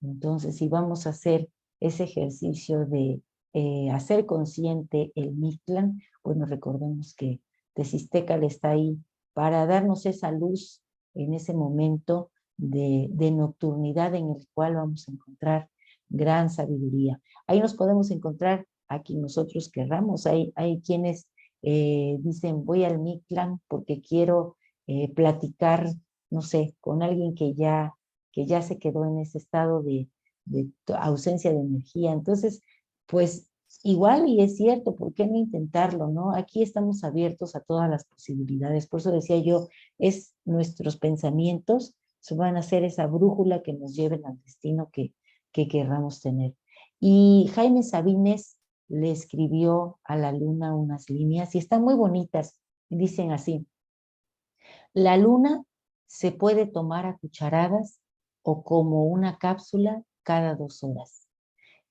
Entonces, si vamos a hacer ese ejercicio de hacer consciente el Mictlán, bueno, recordemos que Teziztécal está ahí para darnos esa luz en ese momento de nocturnidad en el cual vamos a encontrar gran sabiduría. Ahí nos podemos encontrar a quien nosotros querramos. Hay quienes dicen, voy al Mictlán porque quiero platicar, no sé, con alguien que ya se quedó en ese estado de ausencia de energía. Entonces, pues igual y es cierto, ¿por qué no intentarlo, no? Aquí estamos abiertos a todas las posibilidades. Por eso decía yo, es nuestros pensamientos van a ser esa brújula que nos lleven al destino que querramos tener. Y Jaime Sabines le escribió a la luna unas líneas y están muy bonitas. Dicen así: la luna se puede tomar a cucharadas o como una cápsula cada 2 horas.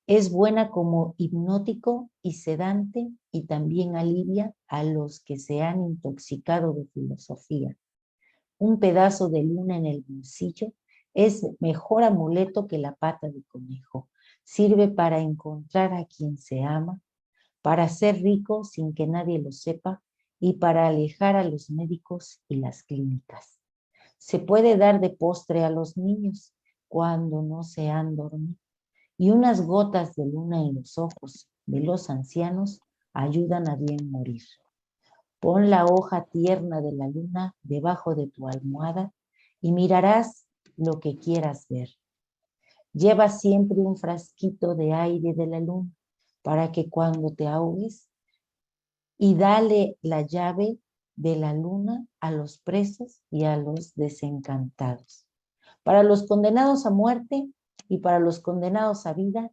Es buena como hipnótico y sedante y también alivia a los que se han intoxicado de filosofía. Un pedazo de luna en el bolsillo es mejor amuleto que la pata de conejo. Sirve para encontrar a quien se ama, para ser rico sin que nadie lo sepa y para alejar a los médicos y las clínicas. Se puede dar de postre a los niños cuando no se han dormido. Y unas gotas de luna en los ojos de los ancianos ayudan a bien morir. Pon la hoja tierna de la luna debajo de tu almohada y mirarás lo que quieras ver. Lleva siempre un frasquito de aire de la luna para que cuando te ahogues, y dale la llave de la luna a los presos y a los desencantados. Para los condenados a muerte y para los condenados a vida,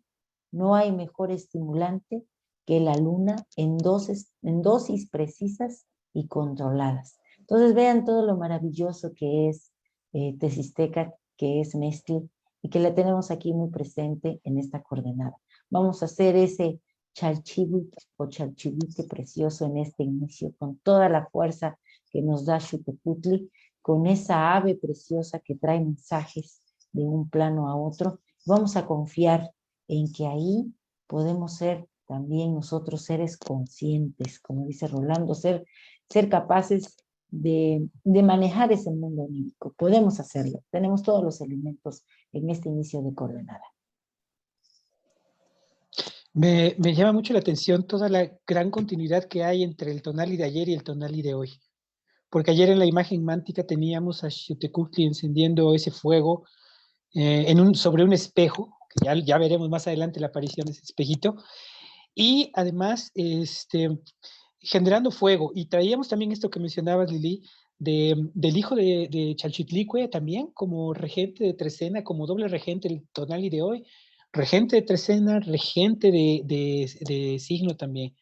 no hay mejor estimulante que la luna en dosis precisas y controladas. Entonces vean todo lo maravilloso que es Teziztécal, que es Mezcli, y que la tenemos aquí muy presente en esta coordenada. Vamos a hacer ese chalchihuite o chalchihuite precioso en este inicio, con toda la fuerza que nos da Xiuhtecuhtli, con esa ave preciosa que trae mensajes de un plano a otro. Vamos a confiar en que ahí podemos ser también nosotros seres conscientes, como dice Rolando, ser capaces de manejar ese mundo onírico. Podemos hacerlo, tenemos todos los elementos en este inicio de coordenada. Me llama mucho la atención toda la gran continuidad que hay entre el tonali de ayer y el tonali de hoy. Porque ayer en la imagen mántica teníamos a Xiuhtecuhtli encendiendo ese fuego sobre un espejo, que ya veremos más adelante la aparición de ese espejito, y además generando fuego. Y traíamos también esto que mencionabas, Lili, del hijo de Chalchitlicue también, como regente de Trecena, como doble regente del tonali de hoy, regente de Trecena, regente de signo también.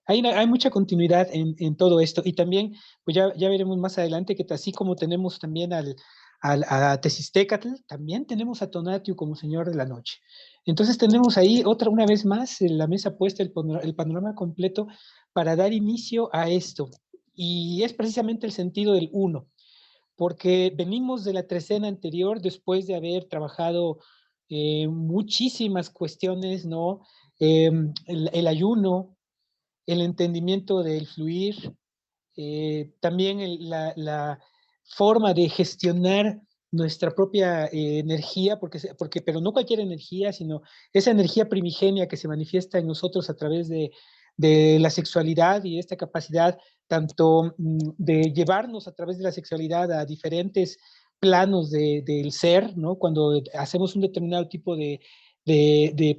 Hay mucha continuidad en todo esto, y también, pues ya veremos más adelante que así como tenemos también a Tezistecatl, también tenemos a Tonatiuh como señor de la noche. Entonces tenemos ahí una vez más en la mesa puesta el panorama completo para dar inicio a esto, y es precisamente el sentido del uno, porque venimos de la trecena anterior después de haber trabajado muchísimas cuestiones, ¿no? El ayuno, el entendimiento del fluir, también la forma de gestionar nuestra propia energía, pero no cualquier energía, sino esa energía primigenia que se manifiesta en nosotros a través de la sexualidad y esta capacidad tanto de llevarnos a través de la sexualidad a diferentes planos del ser, ¿no? Cuando hacemos un determinado tipo de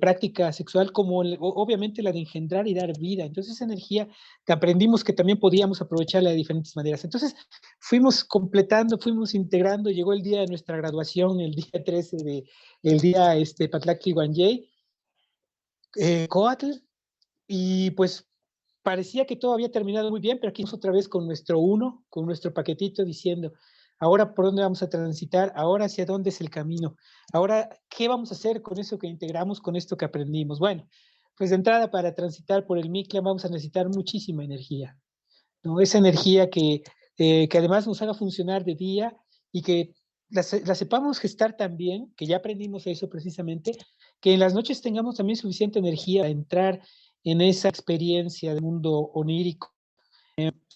práctica sexual, como obviamente la de engendrar y dar vida. Entonces esa energía que aprendimos que también podíamos aprovecharla de diferentes maneras. Entonces fuimos completando, fuimos integrando, llegó el día de nuestra graduación, el día 13 el día Patlactli Guanjay, Coatl, y pues parecía que todo había terminado muy bien, pero aquí otra vez con nuestro uno, con nuestro paquetito diciendo, ahora por dónde vamos a transitar, ahora hacia dónde es el camino, ahora qué vamos a hacer con eso que integramos, con esto que aprendimos. Bueno, pues de entrada para transitar por el Mictlan vamos a necesitar muchísima energía, ¿no? Esa energía que además nos haga funcionar de día y que la sepamos gestar también, que ya aprendimos eso precisamente, que en las noches tengamos también suficiente energía para entrar en esa experiencia del mundo onírico.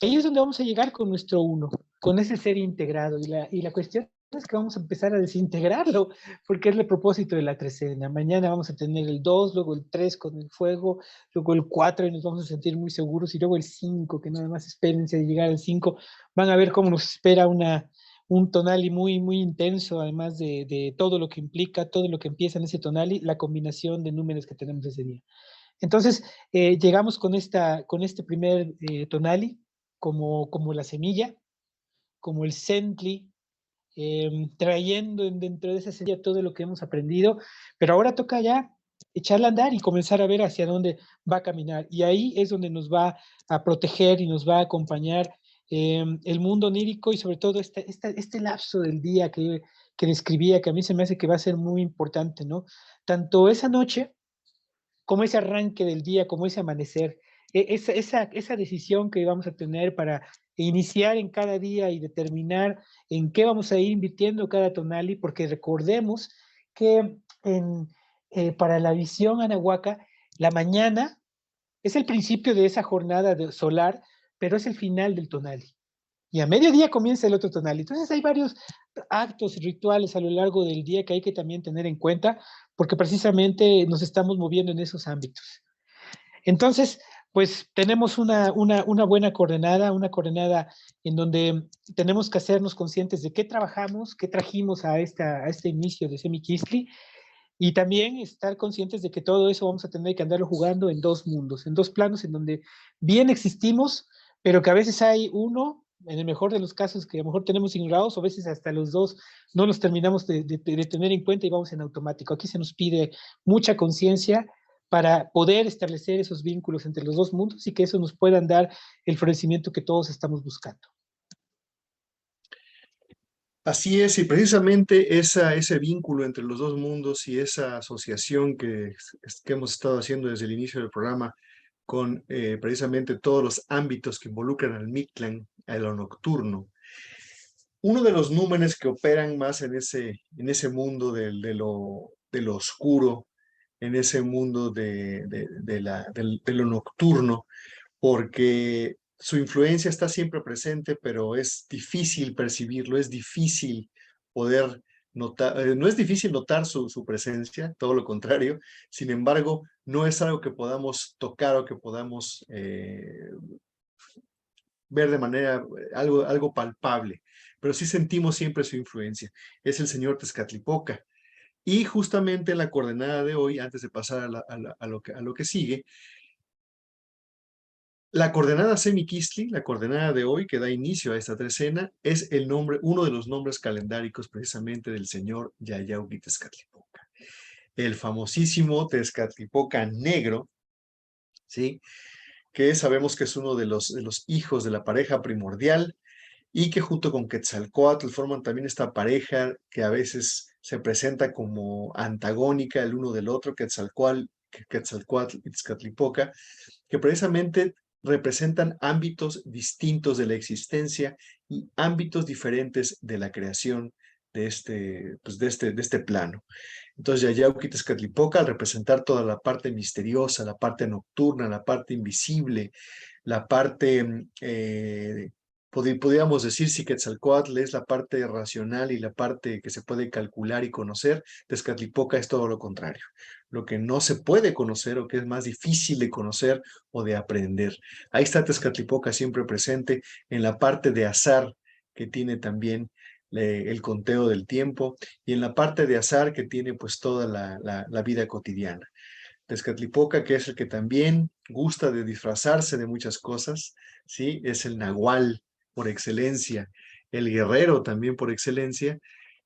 Ahí es donde vamos a llegar con nuestro uno, con ese ser integrado. Y la cuestión es que vamos a empezar a desintegrarlo, porque es el propósito de la trecena. Mañana vamos a tener el 2, luego el 3 con el fuego, luego el 4 y nos vamos a sentir muy seguros, y luego el 5, que nada más espérense de llegar al 5. Van a ver cómo nos espera un tonali muy, muy intenso, además de todo lo que implica, todo lo que empieza en ese tonali, la combinación de números que tenemos ese día. Entonces, llegamos con este primer tonali como la semilla, como el sentli, trayendo dentro de esa semilla todo lo que hemos aprendido, pero ahora toca ya echarla a andar y comenzar a ver hacia dónde va a caminar. Y ahí es donde nos va a proteger y nos va a acompañar el mundo onírico, y sobre todo este lapso del día que describía, que a mí se me hace que va a ser muy importante, ¿no? Tanto esa noche como ese arranque del día, como ese amanecer, esa decisión que vamos a tener para iniciar en cada día y determinar en qué vamos a ir invirtiendo cada tonali, porque recordemos que para la visión anahuaca, la mañana es el principio de esa jornada solar, pero es el final del tonali. Y a mediodía comienza el otro tonali. Entonces hay varios actos rituales a lo largo del día que hay que también tener en cuenta, porque precisamente nos estamos moviendo en esos ámbitos. Entonces, pues tenemos una buena coordenada, una coordenada en donde tenemos que hacernos conscientes de qué trabajamos, qué trajimos a este inicio de Semiquistli, y también estar conscientes de que todo eso vamos a tener que andarlo jugando en dos mundos, en dos planos en donde bien existimos, pero que a veces hay uno, en el mejor de los casos, que a lo mejor tenemos ignorados, o a veces hasta los dos no los terminamos de tener en cuenta y vamos en automático. Aquí se nos pide mucha conciencia para poder establecer esos vínculos entre los dos mundos y que eso nos puedan dar el florecimiento que todos estamos buscando. Así es, y precisamente ese vínculo entre los dos mundos y esa asociación que hemos estado haciendo desde el inicio del programa con precisamente todos los ámbitos que involucran al Mictlan, a lo nocturno. Uno de los números que operan más en ese mundo de lo oscuro, en ese mundo de lo nocturno, porque su influencia está siempre presente, pero es difícil percibirlo, es difícil poder notar, no es difícil notar su presencia, todo lo contrario. Sin embargo, no es algo que podamos tocar o que podamos ver de manera, algo palpable, pero sí sentimos siempre su influencia. Es el señor Tezcatlipoca. Y justamente en la coordenada de hoy, antes de pasar a lo que sigue, la coordenada Semiquistli, la coordenada de hoy que da inicio a esta trecena, es el nombre, uno de los nombres calendáricos precisamente del señor Yayauqui Tezcatlipoca. El famosísimo Tezcatlipoca Negro, ¿sí? Que sabemos que es uno de los hijos de la pareja primordial y que junto con Quetzalcóatl forman también esta pareja que a veces se presenta como antagónica el uno del otro, Quetzalcóatl y Tezcatlipoca, que precisamente representan ámbitos distintos de la existencia y ámbitos diferentes de la creación de este plano. Entonces, Yayauqui Tezcatlipoca, al representar toda la parte misteriosa, la parte nocturna, la parte invisible, la parte, podríamos decir, si Quetzalcóatl es la parte racional y la parte que se puede calcular y conocer, Tezcatlipoca es todo lo contrario, lo que no se puede conocer o que es más difícil de conocer o de aprender. Ahí está Tezcatlipoca siempre presente en la parte de azar que tiene también el conteo del tiempo y en la parte de azar que tiene pues toda la vida cotidiana. Tezcatlipoca, que es el que también gusta de disfrazarse de muchas cosas, ¿sí? Es el nahual por excelencia, el guerrero también por excelencia,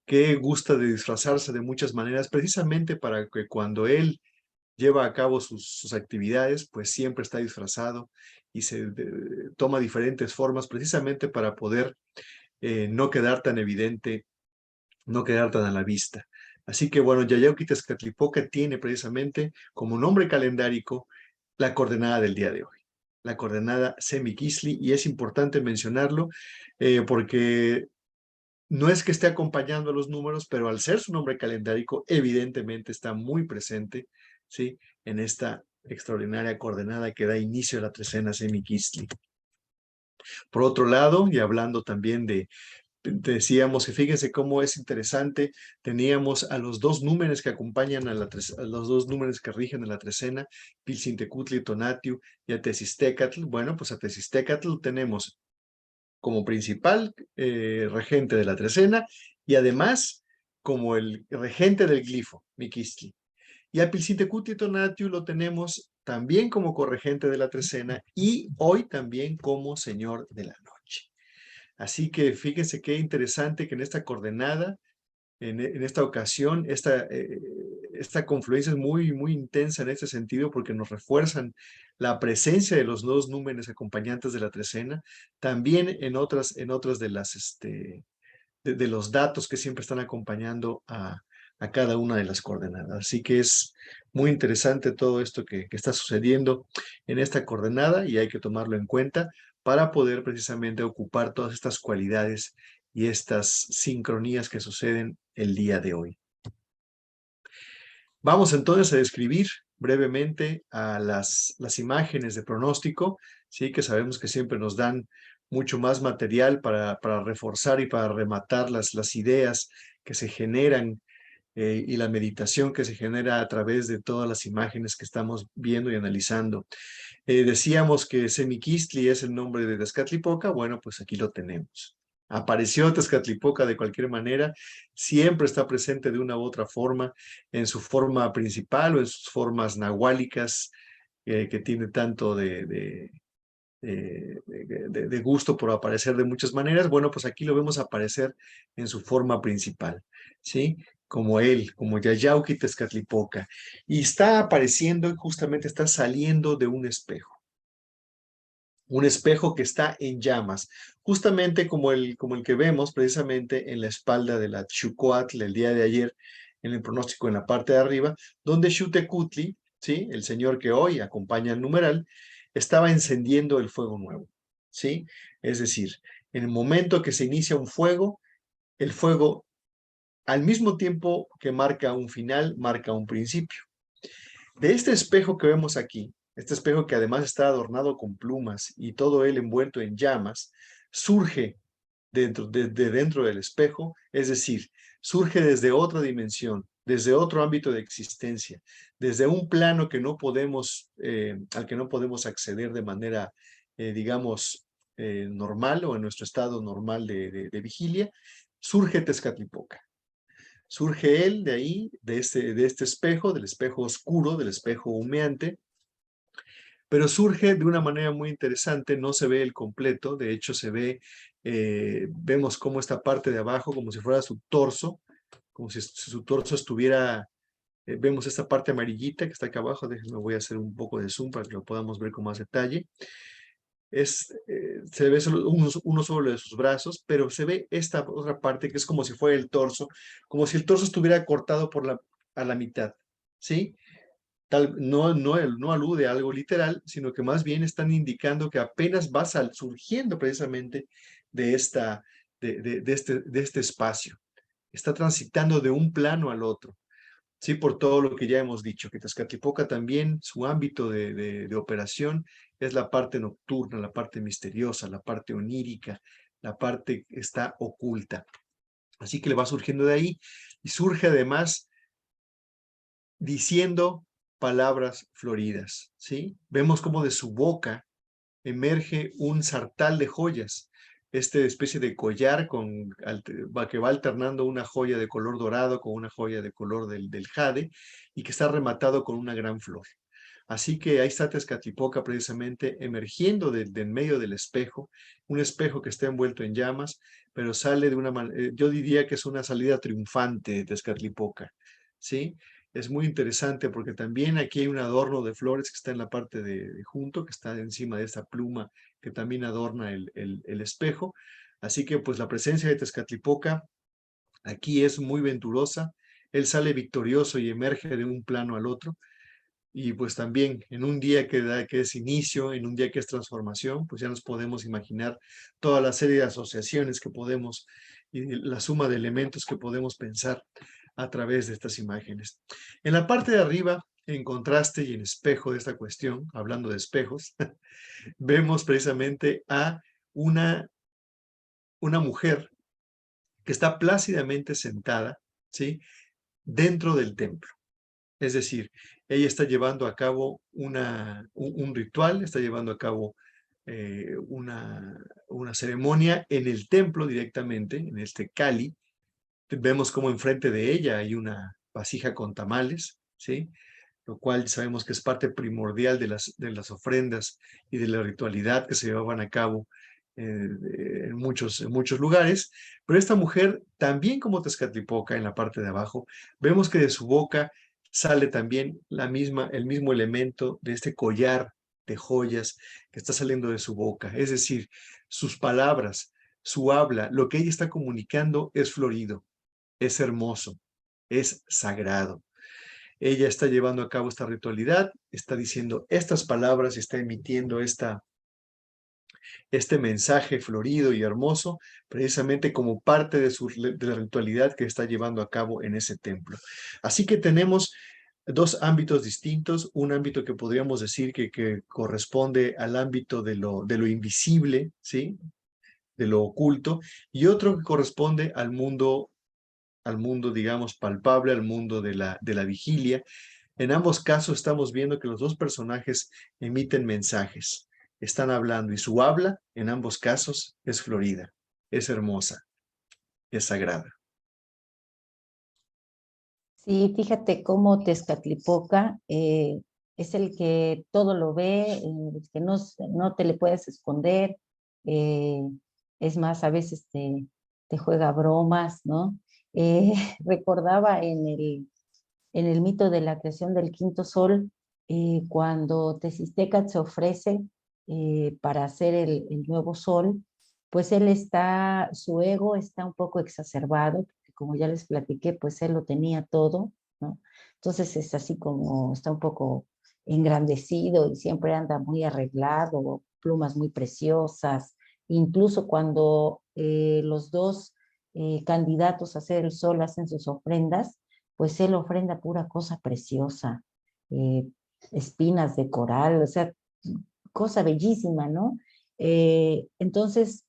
que gusta de disfrazarse de muchas maneras, precisamente para que cuando él lleva a cabo sus actividades, pues siempre está disfrazado y toma diferentes formas precisamente para poder no quedar tan evidente, no quedar tan a la vista. Así que bueno, Yayauqui Tezcatlipoca tiene precisamente como nombre calendárico la coordenada del día de hoy, la coordenada Semiquistli, y es importante mencionarlo porque no es que esté acompañando a los números, pero al ser su nombre calendárico, evidentemente está muy presente, ¿sí? En esta extraordinaria coordenada que da inicio a la trecena Semiquistli. Por otro lado, y hablando también decíamos que fíjense cómo es interesante, teníamos a los dos números que acompañan a los dos números que rigen a la trecena, Piltzintecutli, Tonatiuh y a Tezistecatl. Bueno, pues a Tezistecatl tenemos como principal regente de la trecena y además como el regente del glifo, Miquistli. Y a Piltzintecutli Tonatiuh lo tenemos también como corregente de la trecena y hoy también como señor de la noche. Así que fíjense qué interesante que en esta coordenada, en esta ocasión, esta confluencia es muy, muy intensa en este sentido porque nos refuerzan la presencia de los dos números acompañantes de la trecena, también en otras de de los datos que siempre están acompañando a cada una de las coordenadas. Así que es muy interesante todo esto que está sucediendo en esta coordenada y hay que tomarlo en cuenta para poder precisamente ocupar todas estas cualidades y estas sincronías que suceden el día de hoy. Vamos entonces a describir brevemente a las imágenes de pronóstico, ¿sí? Que sabemos que siempre nos dan mucho más material para reforzar y para rematar las ideas que se generan y la meditación que se genera a través de todas las imágenes que estamos viendo y analizando. Decíamos que Semiquistli es el nombre de Tezcatlipoca, bueno, pues aquí lo tenemos. Apareció Tezcatlipoca de cualquier manera, siempre está presente de una u otra forma, en su forma principal o en sus formas nahuálicas, que tiene tanto de gusto por aparecer de muchas maneras. Bueno, pues aquí lo vemos aparecer en su forma principal, ¿sí? Como él, como Yayauqui Tezcatlipoca. Y está apareciendo y justamente está saliendo de un espejo que está en llamas, justamente como el que vemos precisamente en la espalda de la Xucoatl el día de ayer, en el pronóstico en la parte de arriba, donde Xutecutli, ¿sí? El señor que hoy acompaña el numeral, estaba encendiendo el fuego nuevo, ¿sí? Es decir, en el momento que se inicia un fuego, el fuego al mismo tiempo que marca un final, marca un principio. De este espejo que vemos aquí, este espejo que además está adornado con plumas y todo él envuelto en llamas, surge dentro del espejo, es decir, surge desde otra dimensión, desde otro ámbito de existencia, desde un plano que no podemos, al que no podemos acceder de manera, digamos, normal o en nuestro estado normal de vigilia, surge Tezcatlipoca. Surge él de ahí, de este espejo, del espejo oscuro, del espejo humeante, pero surge de una manera muy interesante, no se ve el completo, de hecho se ve, vemos cómo esta parte de abajo, como si fuera su torso, como si su torso estuviera, vemos esta parte amarillita que está acá abajo, déjenme, voy a hacer un poco de zoom para que lo podamos ver con más detalle. Se ve solo uno solo de sus brazos, pero se ve esta otra parte que es como si fuera el torso, como si el torso estuviera cortado a la mitad, ¿sí? No alude a algo literal, sino que más bien están indicando que apenas va surgiendo precisamente de este espacio. Está transitando de un plano al otro. Sí, por todo lo que ya hemos dicho, que Tezcatlipoca también, su ámbito de operación es la parte nocturna, la parte misteriosa, la parte onírica, la parte que está oculta. Así que le va surgiendo de ahí y surge además diciendo palabras floridas, ¿sí? Vemos como de su boca emerge un sartal de joyas, especie de collar que va alternando una joya de color dorado con una joya de color del jade y que está rematado con una gran flor. Así que ahí está Tezcatlipoca precisamente emergiendo en medio del espejo, un espejo que está envuelto en llamas, pero sale de una manera, yo diría que es una salida triunfante de Tezcatlipoca, ¿sí? Es muy interesante porque también aquí hay un adorno de flores que está en la parte de junto, que está encima de esta pluma que también adorna el espejo. Así que pues la presencia de Tezcatlipoca aquí es muy venturosa. Él sale victorioso y emerge de un plano al otro. Y pues también en un día que es inicio, en un día que es transformación, pues ya nos podemos imaginar toda la serie de asociaciones que podemos y la suma de elementos que podemos pensar a través de estas imágenes. En la parte de arriba, en contraste y en espejo de esta cuestión, hablando de espejos, vemos precisamente a una mujer que está plácidamente sentada, ¿sí? Dentro del templo. Es decir, ella está llevando a cabo un ritual, está llevando a cabo una ceremonia en el templo directamente, en este Cali. Vemos como enfrente de ella hay una vasija con tamales, ¿sí? Lo cual sabemos que es parte primordial de las ofrendas y de la ritualidad que se llevaban a cabo en muchos lugares. Pero esta mujer, también como Tezcatlipoca en la parte de abajo, vemos que de su boca sale también el mismo elemento de este collar de joyas que está saliendo de su boca. Es decir, sus palabras, su habla, lo que ella está comunicando es florido, es hermoso, es sagrado. Ella está llevando a cabo esta ritualidad, está diciendo estas palabras y está emitiendo este mensaje florido y hermoso, precisamente como parte de la ritualidad que está llevando a cabo en ese templo. Así que tenemos dos ámbitos distintos, un ámbito que podríamos decir que corresponde al ámbito de lo invisible, ¿sí? De lo oculto, y otro que corresponde al mundo, digamos, palpable, al mundo de la vigilia. En ambos casos estamos viendo que los dos personajes emiten mensajes, están hablando y su habla en ambos casos es florida, es hermosa, es sagrada. Sí, fíjate cómo Tezcatlipoca es el que todo lo ve, el que no te le puedes esconder. eh, es más, a veces te juega bromas, ¿no? Recordaba en el mito de la creación del quinto sol, cuando Tezistecatl se ofrece para hacer el nuevo sol, pues su ego está un poco exacerbado, porque como ya les platiqué, pues él lo tenía todo, ¿no? Entonces es así como está un poco engrandecido y siempre anda muy arreglado, plumas muy preciosas, incluso cuando los dos candidatos a hacer el sol hacen sus ofrendas, pues él ofrenda pura cosa preciosa. espinas de coral, o sea, cosa bellísima, ¿no? Entonces,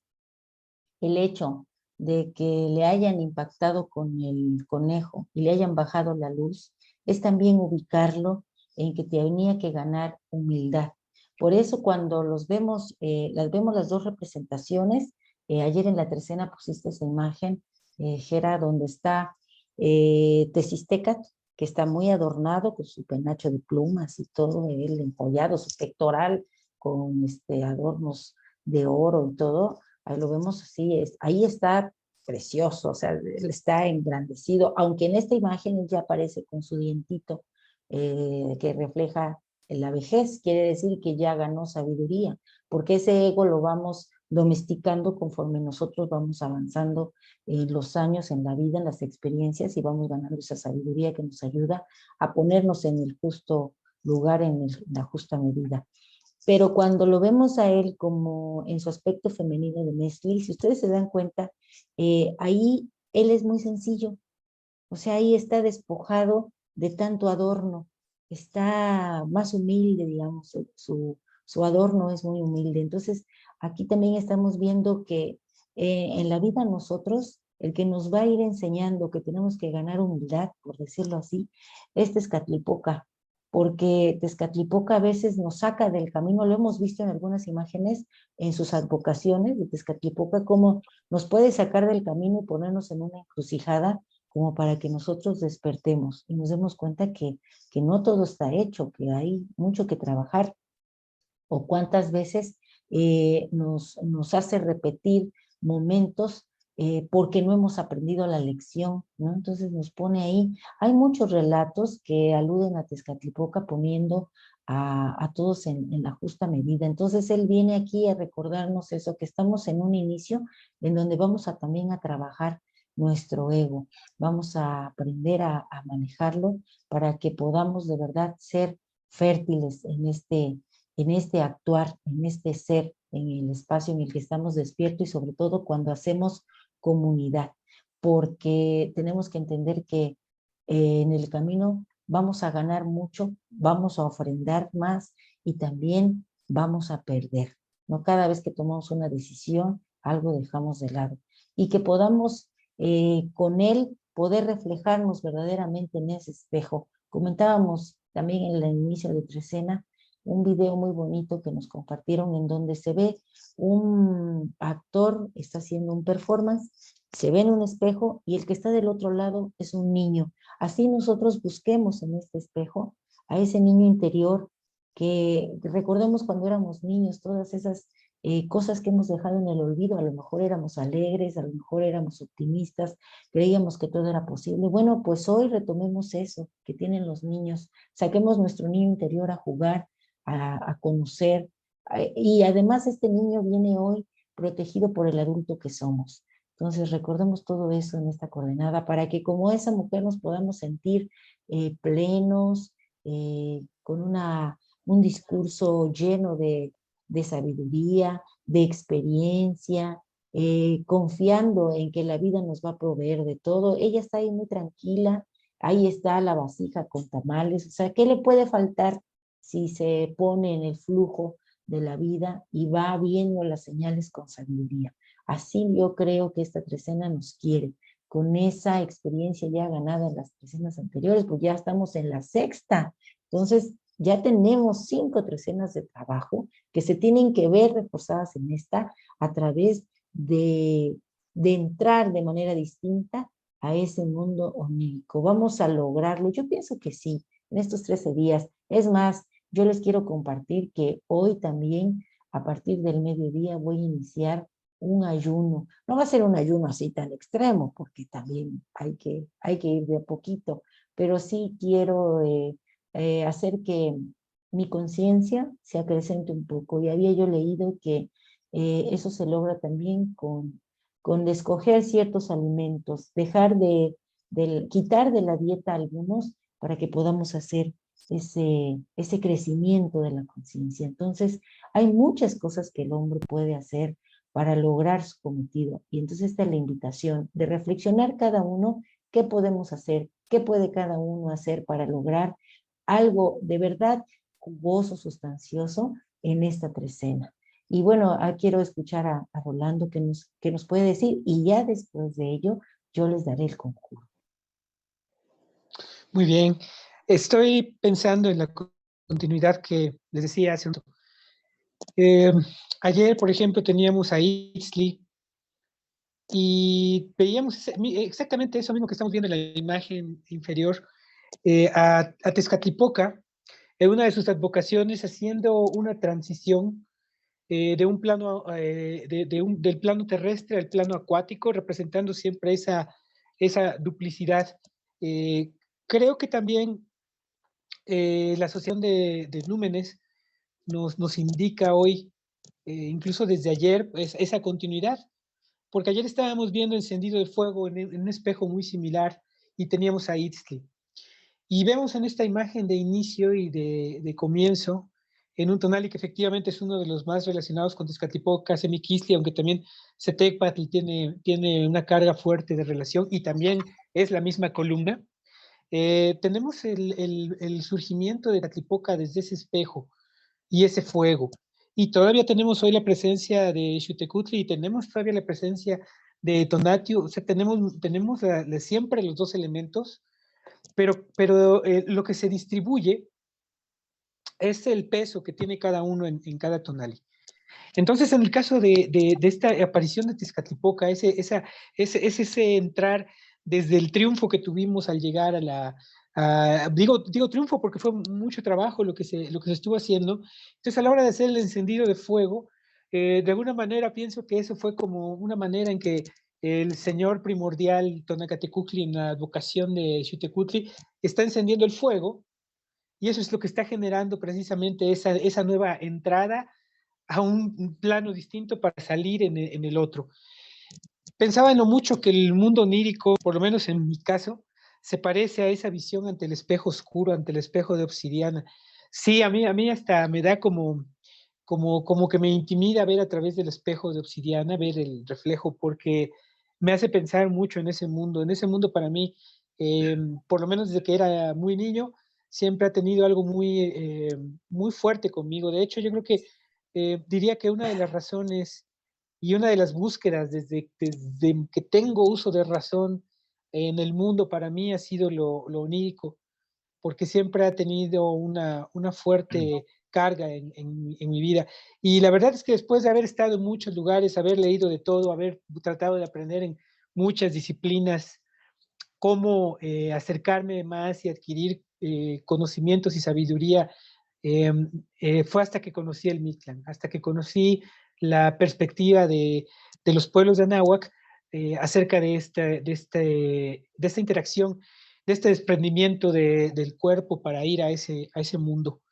el hecho de que le hayan impactado con el conejo y le hayan bajado la luz, es también ubicarlo en que tenía que ganar humildad. Por eso cuando las vemos las dos representaciones, ayer en la tercera pusiste esa imagen, Gera, donde está Tezistécat, que está muy adornado con su penacho de plumas y todo, él enjollado, su pectoral con adornos de oro y todo. Ahí lo vemos así, ahí está precioso, o sea, él está engrandecido, aunque en esta imagen él ya aparece con su dientito que refleja la vejez, quiere decir que ya ganó sabiduría, porque ese ego lo vamos domesticando conforme nosotros vamos avanzando en los años, en la vida, en las experiencias, y vamos ganando esa sabiduría que nos ayuda a ponernos en el justo lugar, en la justa medida. Pero cuando lo vemos a él como en su aspecto femenino de Mesli, si ustedes se dan cuenta, ahí él es muy sencillo, o sea, ahí está despojado de tanto adorno, está más humilde, digamos, su adorno es muy humilde. Entonces, aquí también estamos viendo que en la vida nosotros, el que nos va a ir enseñando que tenemos que ganar humildad, por decirlo así, es Tezcatlipoca, porque Tezcatlipoca a veces nos saca del camino, lo hemos visto en algunas imágenes, en sus advocaciones de Tezcatlipoca, cómo nos puede sacar del camino y ponernos en una encrucijada, como para que nosotros despertemos y nos demos cuenta que no todo está hecho, que hay mucho que trabajar, o cuántas veces nos hace repetir momentos porque no hemos aprendido la lección, ¿no? Entonces nos pone ahí, hay muchos relatos que aluden a Tezcatlipoca poniendo a todos en la justa medida. Entonces él viene aquí a recordarnos eso, que estamos en un inicio en donde vamos también a trabajar nuestro ego, vamos a aprender a manejarlo para que podamos de verdad ser fértiles en este actuar, en este ser, en el espacio en el que estamos despiertos y sobre todo cuando hacemos comunidad, porque tenemos que entender que en el camino vamos a ganar mucho, vamos a ofrendar más y también vamos a perder, ¿no? Cada vez que tomamos una decisión, algo dejamos de lado y que podamos con él poder reflejarnos verdaderamente en ese espejo. Comentábamos también en el inicio de Trecena un video muy bonito que nos compartieron en donde se ve un actor, está haciendo un performance, se ve en un espejo y el que está del otro lado es un niño. Así nosotros busquemos en este espejo a ese niño interior que recordemos cuando éramos niños, todas esas cosas que hemos dejado en el olvido, a lo mejor éramos alegres, a lo mejor éramos optimistas, creíamos que todo era posible. Bueno, pues hoy retomemos eso que tienen los niños, saquemos nuestro niño interior a jugar, a conocer, y además este niño viene hoy protegido por el adulto que somos. Entonces recordemos todo eso en esta coordenada para que como esa mujer nos podamos sentir plenos, con un discurso lleno de sabiduría, de experiencia, confiando en que la vida nos va a proveer de todo. Ella está ahí muy tranquila, ahí está la vasija con tamales, o sea, ¿qué le puede faltar si se pone en el flujo de la vida y va viendo las señales con sabiduría? Así yo creo que esta trecena nos quiere, con esa experiencia ya ganada en las trecenas anteriores, pues ya estamos en la sexta, entonces ya tenemos 5 trecenas de trabajo que se tienen que ver reforzadas en esta a través de entrar de manera distinta a ese mundo onírico. Vamos a lograrlo, yo pienso que sí, en estos 13 días. Es más, yo les quiero compartir que hoy también, a partir del mediodía, voy a iniciar un ayuno. No va a ser un ayuno así tan extremo, porque también hay que ir de a poquito, pero sí quiero hacer que mi conciencia se acrecente un poco. Y había yo leído que eso se logra también con escoger ciertos alimentos, dejar quitar de la dieta algunos para que podamos hacer ese crecimiento de la conciencia. Entonces, hay muchas cosas que el hombre puede hacer para lograr su cometido. Y entonces esta es la invitación de reflexionar cada uno qué podemos hacer, qué puede cada uno hacer para lograr algo de verdad jugoso, sustancioso en esta trecena. Y bueno, quiero escuchar a Rolando que nos puede decir, y ya después de ello yo les daré el conjuro. Muy bien. Estoy pensando en la continuidad que les decía hace un momento. Ayer, por ejemplo, teníamos a Itzli y veíamos exactamente eso mismo que estamos viendo en la imagen inferior, a Tezcatlipoca, en una de sus advocaciones, haciendo una transición de un plano, del plano terrestre al plano acuático, representando siempre esa duplicidad. Creo que también la asociación de númenes nos indica hoy, incluso desde ayer, pues, esa continuidad, porque ayer estábamos viendo encendido de fuego en un espejo muy similar y teníamos a Itzli. Y vemos en esta imagen de inicio y de comienzo, en un tonali que efectivamente es uno de los más relacionados con Tezcatlipoca, Semiquistli, aunque también Setecpatl tiene una carga fuerte de relación y también es la misma columna. Tenemos el surgimiento de Tezcatlipoca desde ese espejo y ese fuego. Y todavía tenemos hoy la presencia de Xutecutli y tenemos todavía la presencia de Tonatiuh. O sea, tenemos siempre los dos elementos, pero lo que se distribuye es el peso que tiene cada uno en cada tonali. Entonces, en el caso de esta aparición de Tezcatlipoca, ese entrar desde el triunfo que tuvimos al llegar digo triunfo porque fue mucho trabajo lo que se estuvo haciendo. Entonces, a la hora de hacer el encendido de fuego, de alguna manera pienso que eso fue como una manera en que el señor primordial Tonacatecutli, en la advocación de Xutecutli, está encendiendo el fuego, y eso es lo que está generando precisamente esa nueva entrada a un plano distinto para salir en el otro. Pensaba en lo mucho que el mundo onírico, por lo menos en mi caso, se parece a esa visión ante el espejo oscuro, ante el espejo de obsidiana. Sí, a mí hasta me da como que me intimida ver a través del espejo de obsidiana, ver el reflejo, porque me hace pensar mucho en ese mundo. En ese mundo para mí, por lo menos desde que era muy niño, siempre ha tenido algo muy fuerte conmigo. De hecho, yo creo que diría que una de las razones y una de las búsquedas desde que tengo uso de razón en el mundo para mí ha sido lo onírico, porque siempre ha tenido una fuerte carga en mi vida. Y la verdad es que después de haber estado en muchos lugares, haber leído de todo, haber tratado de aprender en muchas disciplinas, cómo acercarme más y adquirir conocimientos y sabiduría, fue hasta que conocí el Mictlán, hasta que conocí la perspectiva de los pueblos de Anáhuac acerca de esta interacción, de este desprendimiento del cuerpo para ir a ese mundo.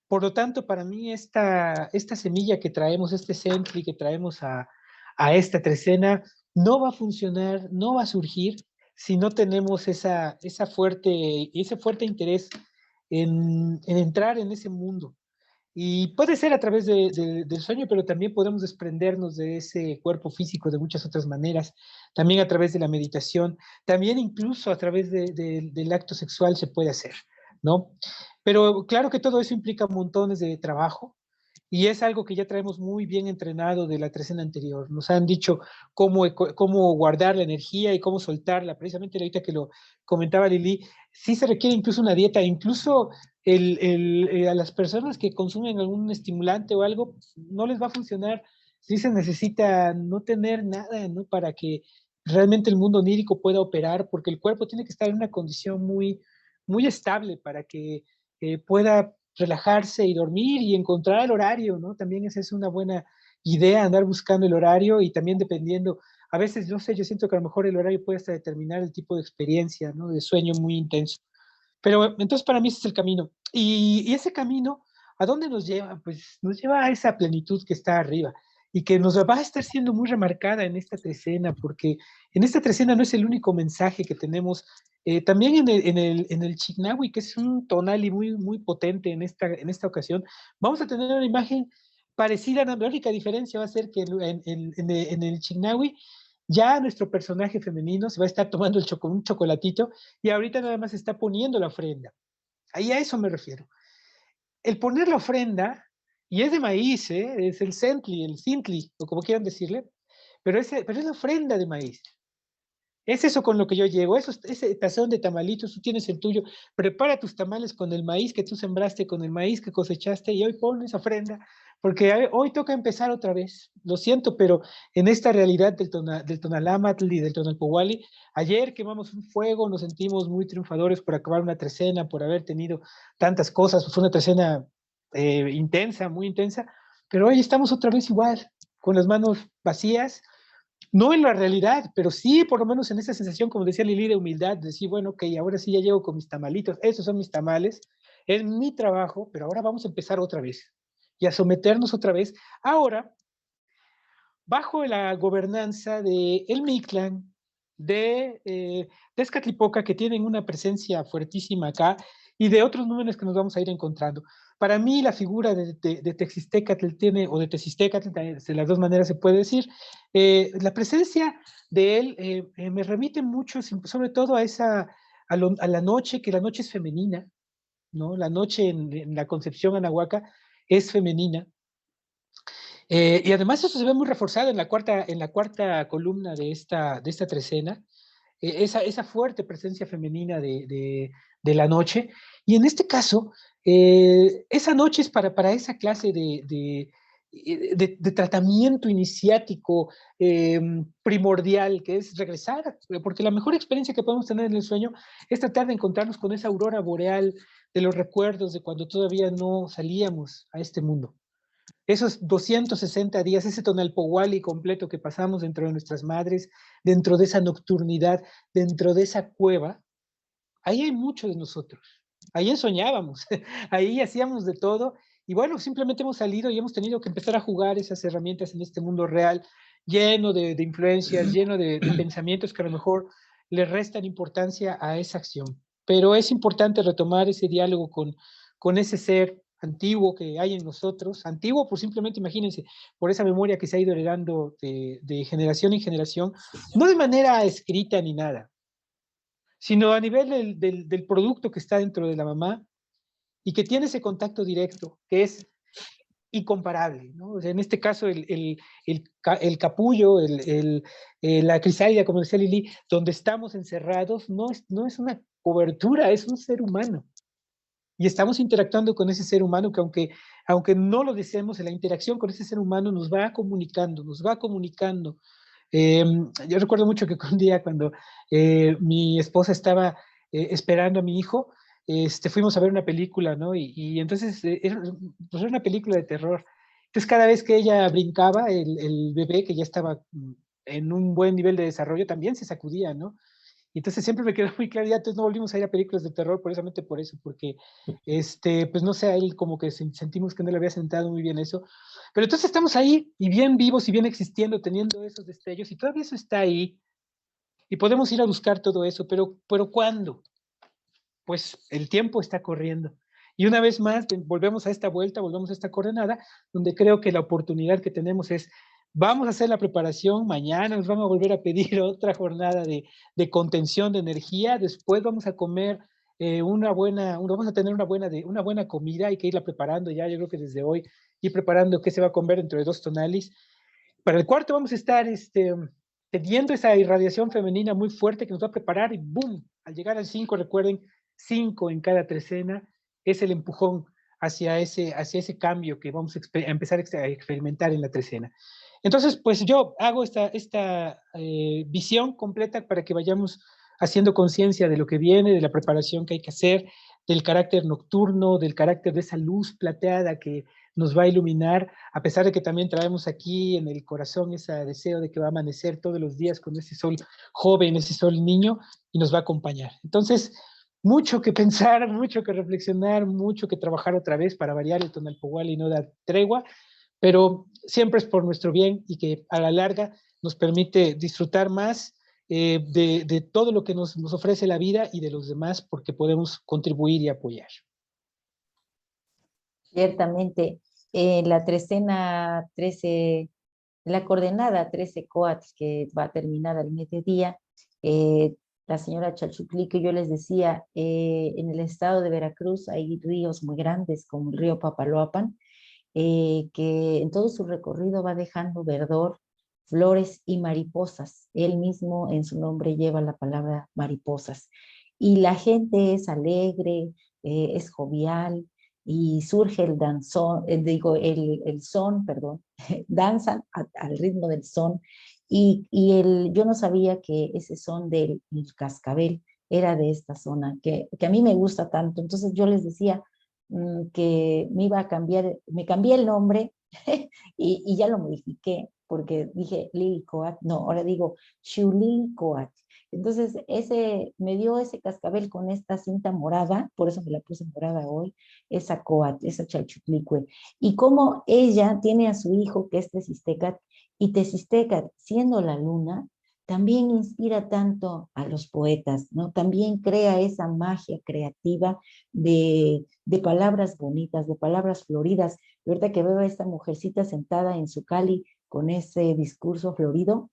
Por lo tanto, para mí esta semilla que traemos, este centri que traemos a esta trecena, no va a funcionar, no va a surgir si no tenemos ese fuerte interés en entrar en ese mundo. Y puede ser a través del sueño, pero también podemos desprendernos de ese cuerpo físico de muchas otras maneras, también a través de la meditación, también incluso a través del acto sexual se puede hacer, ¿no? Pero claro que todo eso implica montones de trabajo y es algo que ya traemos muy bien entrenado de la trecena anterior. Nos han dicho cómo guardar la energía y cómo soltarla. Precisamente ahorita que lo comentaba Lili, sí se requiere incluso una dieta, incluso a las personas que consumen algún estimulante o algo, no les va a funcionar. Sí se necesita no tener nada, ¿no? Para que realmente el mundo onírico pueda operar, porque el cuerpo tiene que estar en una condición muy estable para que pueda relajarse y dormir y encontrar el horario, ¿no? También esa es una buena idea, andar buscando el horario y también dependiendo, a veces, no sé, yo siento que a lo mejor el horario puede hasta determinar el tipo de experiencia, ¿no? De sueño muy intenso. Pero entonces para mí ese es el camino. Y ese camino, ¿a dónde nos lleva? Pues nos lleva a esa plenitud que está arriba y que nos va a estar siendo muy remarcada en esta trecena, porque en esta trecena no es el único mensaje que tenemos. También en el Chignahui, que es un tonali muy potente en esta ocasión, vamos a tener una imagen parecida. La única diferencia va a ser que en el Chignahui ya nuestro personaje femenino se va a estar tomando un chocolatito y ahorita nada más está poniendo la ofrenda. Ahí a eso me refiero. El poner la ofrenda, y es de maíz, es el sintli, o como quieran decirle, pero es la ofrenda de maíz. Es eso con lo que yo llego, ese tazón de tamalitos, tú tienes el tuyo, prepara tus tamales con el maíz que tú sembraste, con el maíz que cosechaste, y hoy pon esa ofrenda, porque hoy toca empezar otra vez. Lo siento, pero en esta realidad del Tonalámatl y del Tonalpohualli, ayer quemamos un fuego, nos sentimos muy triunfadores por acabar una trecena, por haber tenido tantas cosas, fue una trecena intensa, muy intensa, pero hoy estamos otra vez igual, con las manos vacías, no en la realidad, pero sí por lo menos en esa sensación, como decía Lili, de humildad, de decir, bueno, ok, ahora sí ya llego con mis tamalitos, esos son mis tamales, es mi trabajo, pero ahora vamos a empezar otra vez y a someternos otra vez, ahora, bajo la gobernanza de el Mictlán, de Tezcatlipoca, que tienen una presencia fuertísima acá, y de otros números que nos vamos a ir encontrando. Para mí la figura de Texistecatl tiene, o de Texistecatl, de las dos maneras se puede decir, la presencia de él me remite mucho, sobre todo a la noche, que la noche es femenina, ¿no? La noche en la concepción anahuaca es femenina. Y además eso se ve muy reforzado en la cuarta columna de esta trecena, esa fuerte presencia femenina de la noche. Y en este caso, esa noche es para esa clase de tratamiento iniciático primordial, que es regresar, porque la mejor experiencia que podemos tener en el sueño es tratar de encontrarnos con esa aurora boreal de los recuerdos de cuando todavía no salíamos a este mundo. Esos 260 días, ese Tonalpohualli completo que pasamos dentro de nuestras madres, dentro de esa nocturnidad, dentro de esa cueva, ahí hay mucho de nosotros. Ahí soñábamos, ahí hacíamos de todo. Y bueno, simplemente hemos salido y hemos tenido que empezar a jugar esas herramientas en este mundo real, lleno de influencias, lleno de pensamientos que a lo mejor le restan importancia a esa acción. Pero es importante retomar ese diálogo con ese ser antiguo que hay en nosotros, antiguo por simplemente, imagínense, por esa memoria que se ha ido heredando de generación en generación, no de manera escrita ni nada, sino a nivel del producto que está dentro de la mamá y que tiene ese contacto directo, que es incomparable, ¿no? O sea, en este caso, el capullo, la crisálida, como decía Lili, donde estamos encerrados, no es una cobertura, es un ser humano. Y estamos interactuando con ese ser humano que aunque no lo deseemos, la interacción con ese ser humano nos va comunicando, nos va comunicando. Yo recuerdo mucho que un día cuando mi esposa estaba esperando a mi hijo, fuimos a ver una película, ¿no? Y entonces pues era una película de terror. Entonces cada vez que ella brincaba, el bebé que ya estaba en un buen nivel de desarrollo también se sacudía, ¿no? Y entonces siempre me quedó muy claro, ya entonces no volvimos a ir a películas de terror precisamente por eso, porque, pues no sé, a él como que sentimos que no le había sentado muy bien eso. Pero entonces estamos ahí, y bien vivos, y bien existiendo, teniendo esos destellos, y todavía eso está ahí, y podemos ir a buscar todo eso, pero ¿cuándo? Pues el tiempo está corriendo. Y una vez más, volvemos a esta vuelta, volvemos a esta coordenada, donde creo que la oportunidad que tenemos es, vamos a hacer la preparación, mañana nos van a volver a pedir otra jornada de contención de energía, después vamos a comer vamos a tener una buena comida, hay que irla preparando ya, yo creo que desde hoy, ir preparando qué se va a comer dentro de 2 tonalis. Para el cuarto vamos a estar teniendo esa irradiación femenina muy fuerte que nos va a preparar y ¡boom! Al llegar al 5, recuerden, 5 en cada trecena es el empujón hacia ese cambio que vamos a empezar a experimentar en la trecena. Entonces, pues yo hago esta visión completa para que vayamos haciendo conciencia de lo que viene, de la preparación que hay que hacer, del carácter nocturno, del carácter de esa luz plateada que nos va a iluminar, a pesar de que también traemos aquí en el corazón ese deseo de que va a amanecer todos los días con ese sol joven, ese sol niño, y nos va a acompañar. Entonces, mucho que pensar, mucho que reflexionar, mucho que trabajar otra vez para variar el Tonalpohualli y no dar tregua, pero siempre es por nuestro bien y que a la larga nos permite disfrutar más de todo lo que nos ofrece la vida y de los demás, porque podemos contribuir y apoyar. Ciertamente, la trecena 13, la coordenada 13 COATS, que va a terminar al mediodía, la señora Chalchutlique, yo les decía, en el estado de Veracruz hay ríos muy grandes como el río Papaloapan, que en todo su recorrido va dejando verdor, flores y mariposas. Él mismo en su nombre lleva la palabra mariposas. Y la gente es alegre, es jovial, y surge el danzón, el son, perdón, danzan al ritmo del son. Yo no sabía que ese son del cascabel era de esta zona, que a mí me gusta tanto. Entonces yo les decía, que me iba a cambiar, me cambié el nombre y ya lo modifiqué porque dije Lili Coat, no, ahora digo Shulili Coat. Entonces me dio ese cascabel con esta cinta morada, por eso me la puse morada hoy, esa Coat, esa Chalchutlicue. Y como ella tiene a su hijo que es Tesistecat, y Tesistecat, siendo la luna, también inspira tanto a los poetas, ¿no? También crea esa magia creativa de palabras bonitas, de palabras floridas. Y ahorita que veo a esta mujercita sentada en su cali con ese discurso florido,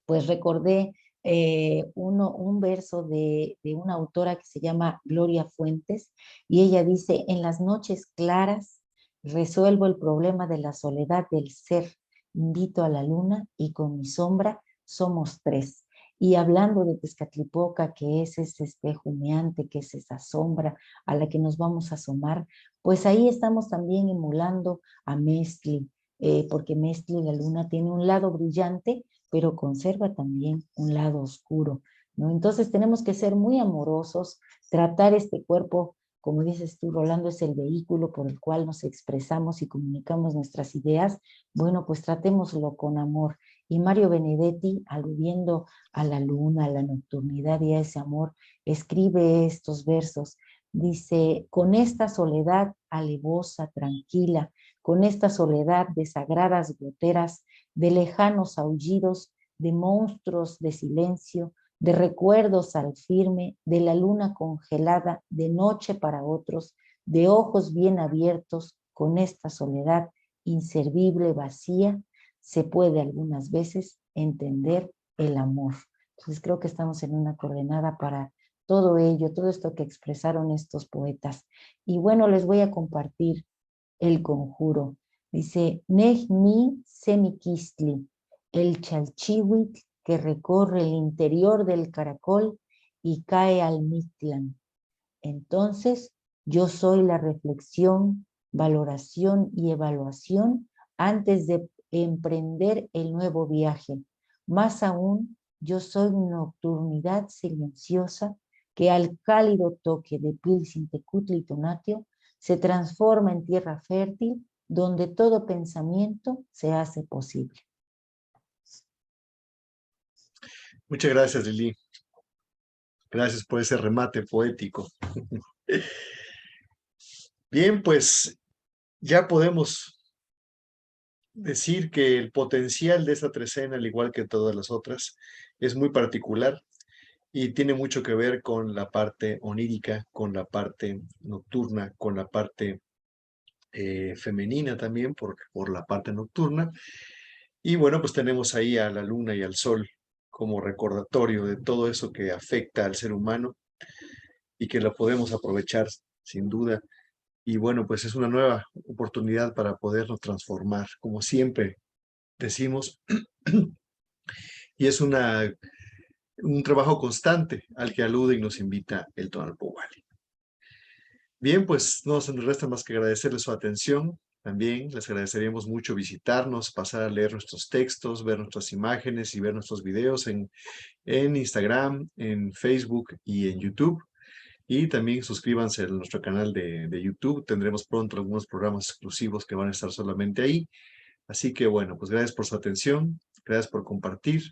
pues recordé un verso de una autora que se llama Gloria Fuentes, y ella dice, en las noches claras resuelvo el problema de la soledad del ser, invito a la luna y con mi sombra somos tres. Y hablando de Tezcatlipoca, que es ese espejo humeante, que es esa sombra a la que nos vamos a asomar, pues ahí estamos también emulando a Mestli, porque Mestli, la luna, tiene un lado brillante, pero conserva también un lado oscuro, ¿no? Entonces tenemos que ser muy amorosos, tratar este cuerpo, como dices tú, Rolando, es el vehículo por el cual nos expresamos y comunicamos nuestras ideas. Bueno, pues tratémoslo con amor. Y Mario Benedetti, aludiendo a la luna, a la nocturnidad y a ese amor, escribe estos versos. Dice, con esta soledad alevosa, tranquila, con esta soledad de sagradas goteras, de lejanos aullidos, de monstruos de silencio, de recuerdos al firme, de la luna congelada, de noche para otros, de ojos bien abiertos, con esta soledad inservible, vacía, se puede algunas veces entender el amor. Entonces creo que estamos en una coordenada para todo ello, todo esto que expresaron estos poetas. Y bueno, les voy a compartir el conjuro. Dice, Nejmi Semiquistli, el chalchihuitl que recorre el interior del caracol y cae al Mictlán. Entonces, yo soy la reflexión, valoración y evaluación antes de emprender el nuevo viaje. Más aún, yo soy nocturnidad silenciosa que al cálido toque de Pilsintecutli y Tonatio se transforma en tierra fértil donde todo pensamiento se hace posible. Muchas gracias, Lili. Gracias por ese remate poético. Bien, pues ya podemos decir que el potencial de esta trecena, al igual que todas las otras, es muy particular y tiene mucho que ver con la parte onírica, con la parte nocturna, con la parte femenina también, por la parte nocturna. Y bueno, pues tenemos ahí a la luna y al sol como recordatorio de todo eso que afecta al ser humano y que lo podemos aprovechar sin duda. Y bueno, pues es una nueva oportunidad para podernos transformar, como siempre decimos, y es un trabajo constante al que alude y nos invita el Tonalpowali. Bien, pues no nos resta más que agradecerles su atención. También les agradeceríamos mucho visitarnos, pasar a leer nuestros textos, ver nuestras imágenes y ver nuestros videos en Instagram, en Facebook y en YouTube. Y también suscríbanse a nuestro canal de YouTube. Tendremos pronto algunos programas exclusivos que van a estar solamente ahí. Así que bueno, pues gracias por su atención, gracias por compartir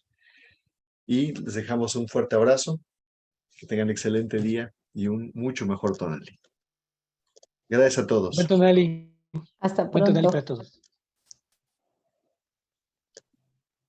y les dejamos un fuerte abrazo. Que tengan excelente día y un mucho mejor Tonali. Gracias a todos. Buen Tonali. Hasta Buen Tonali pronto. para todos.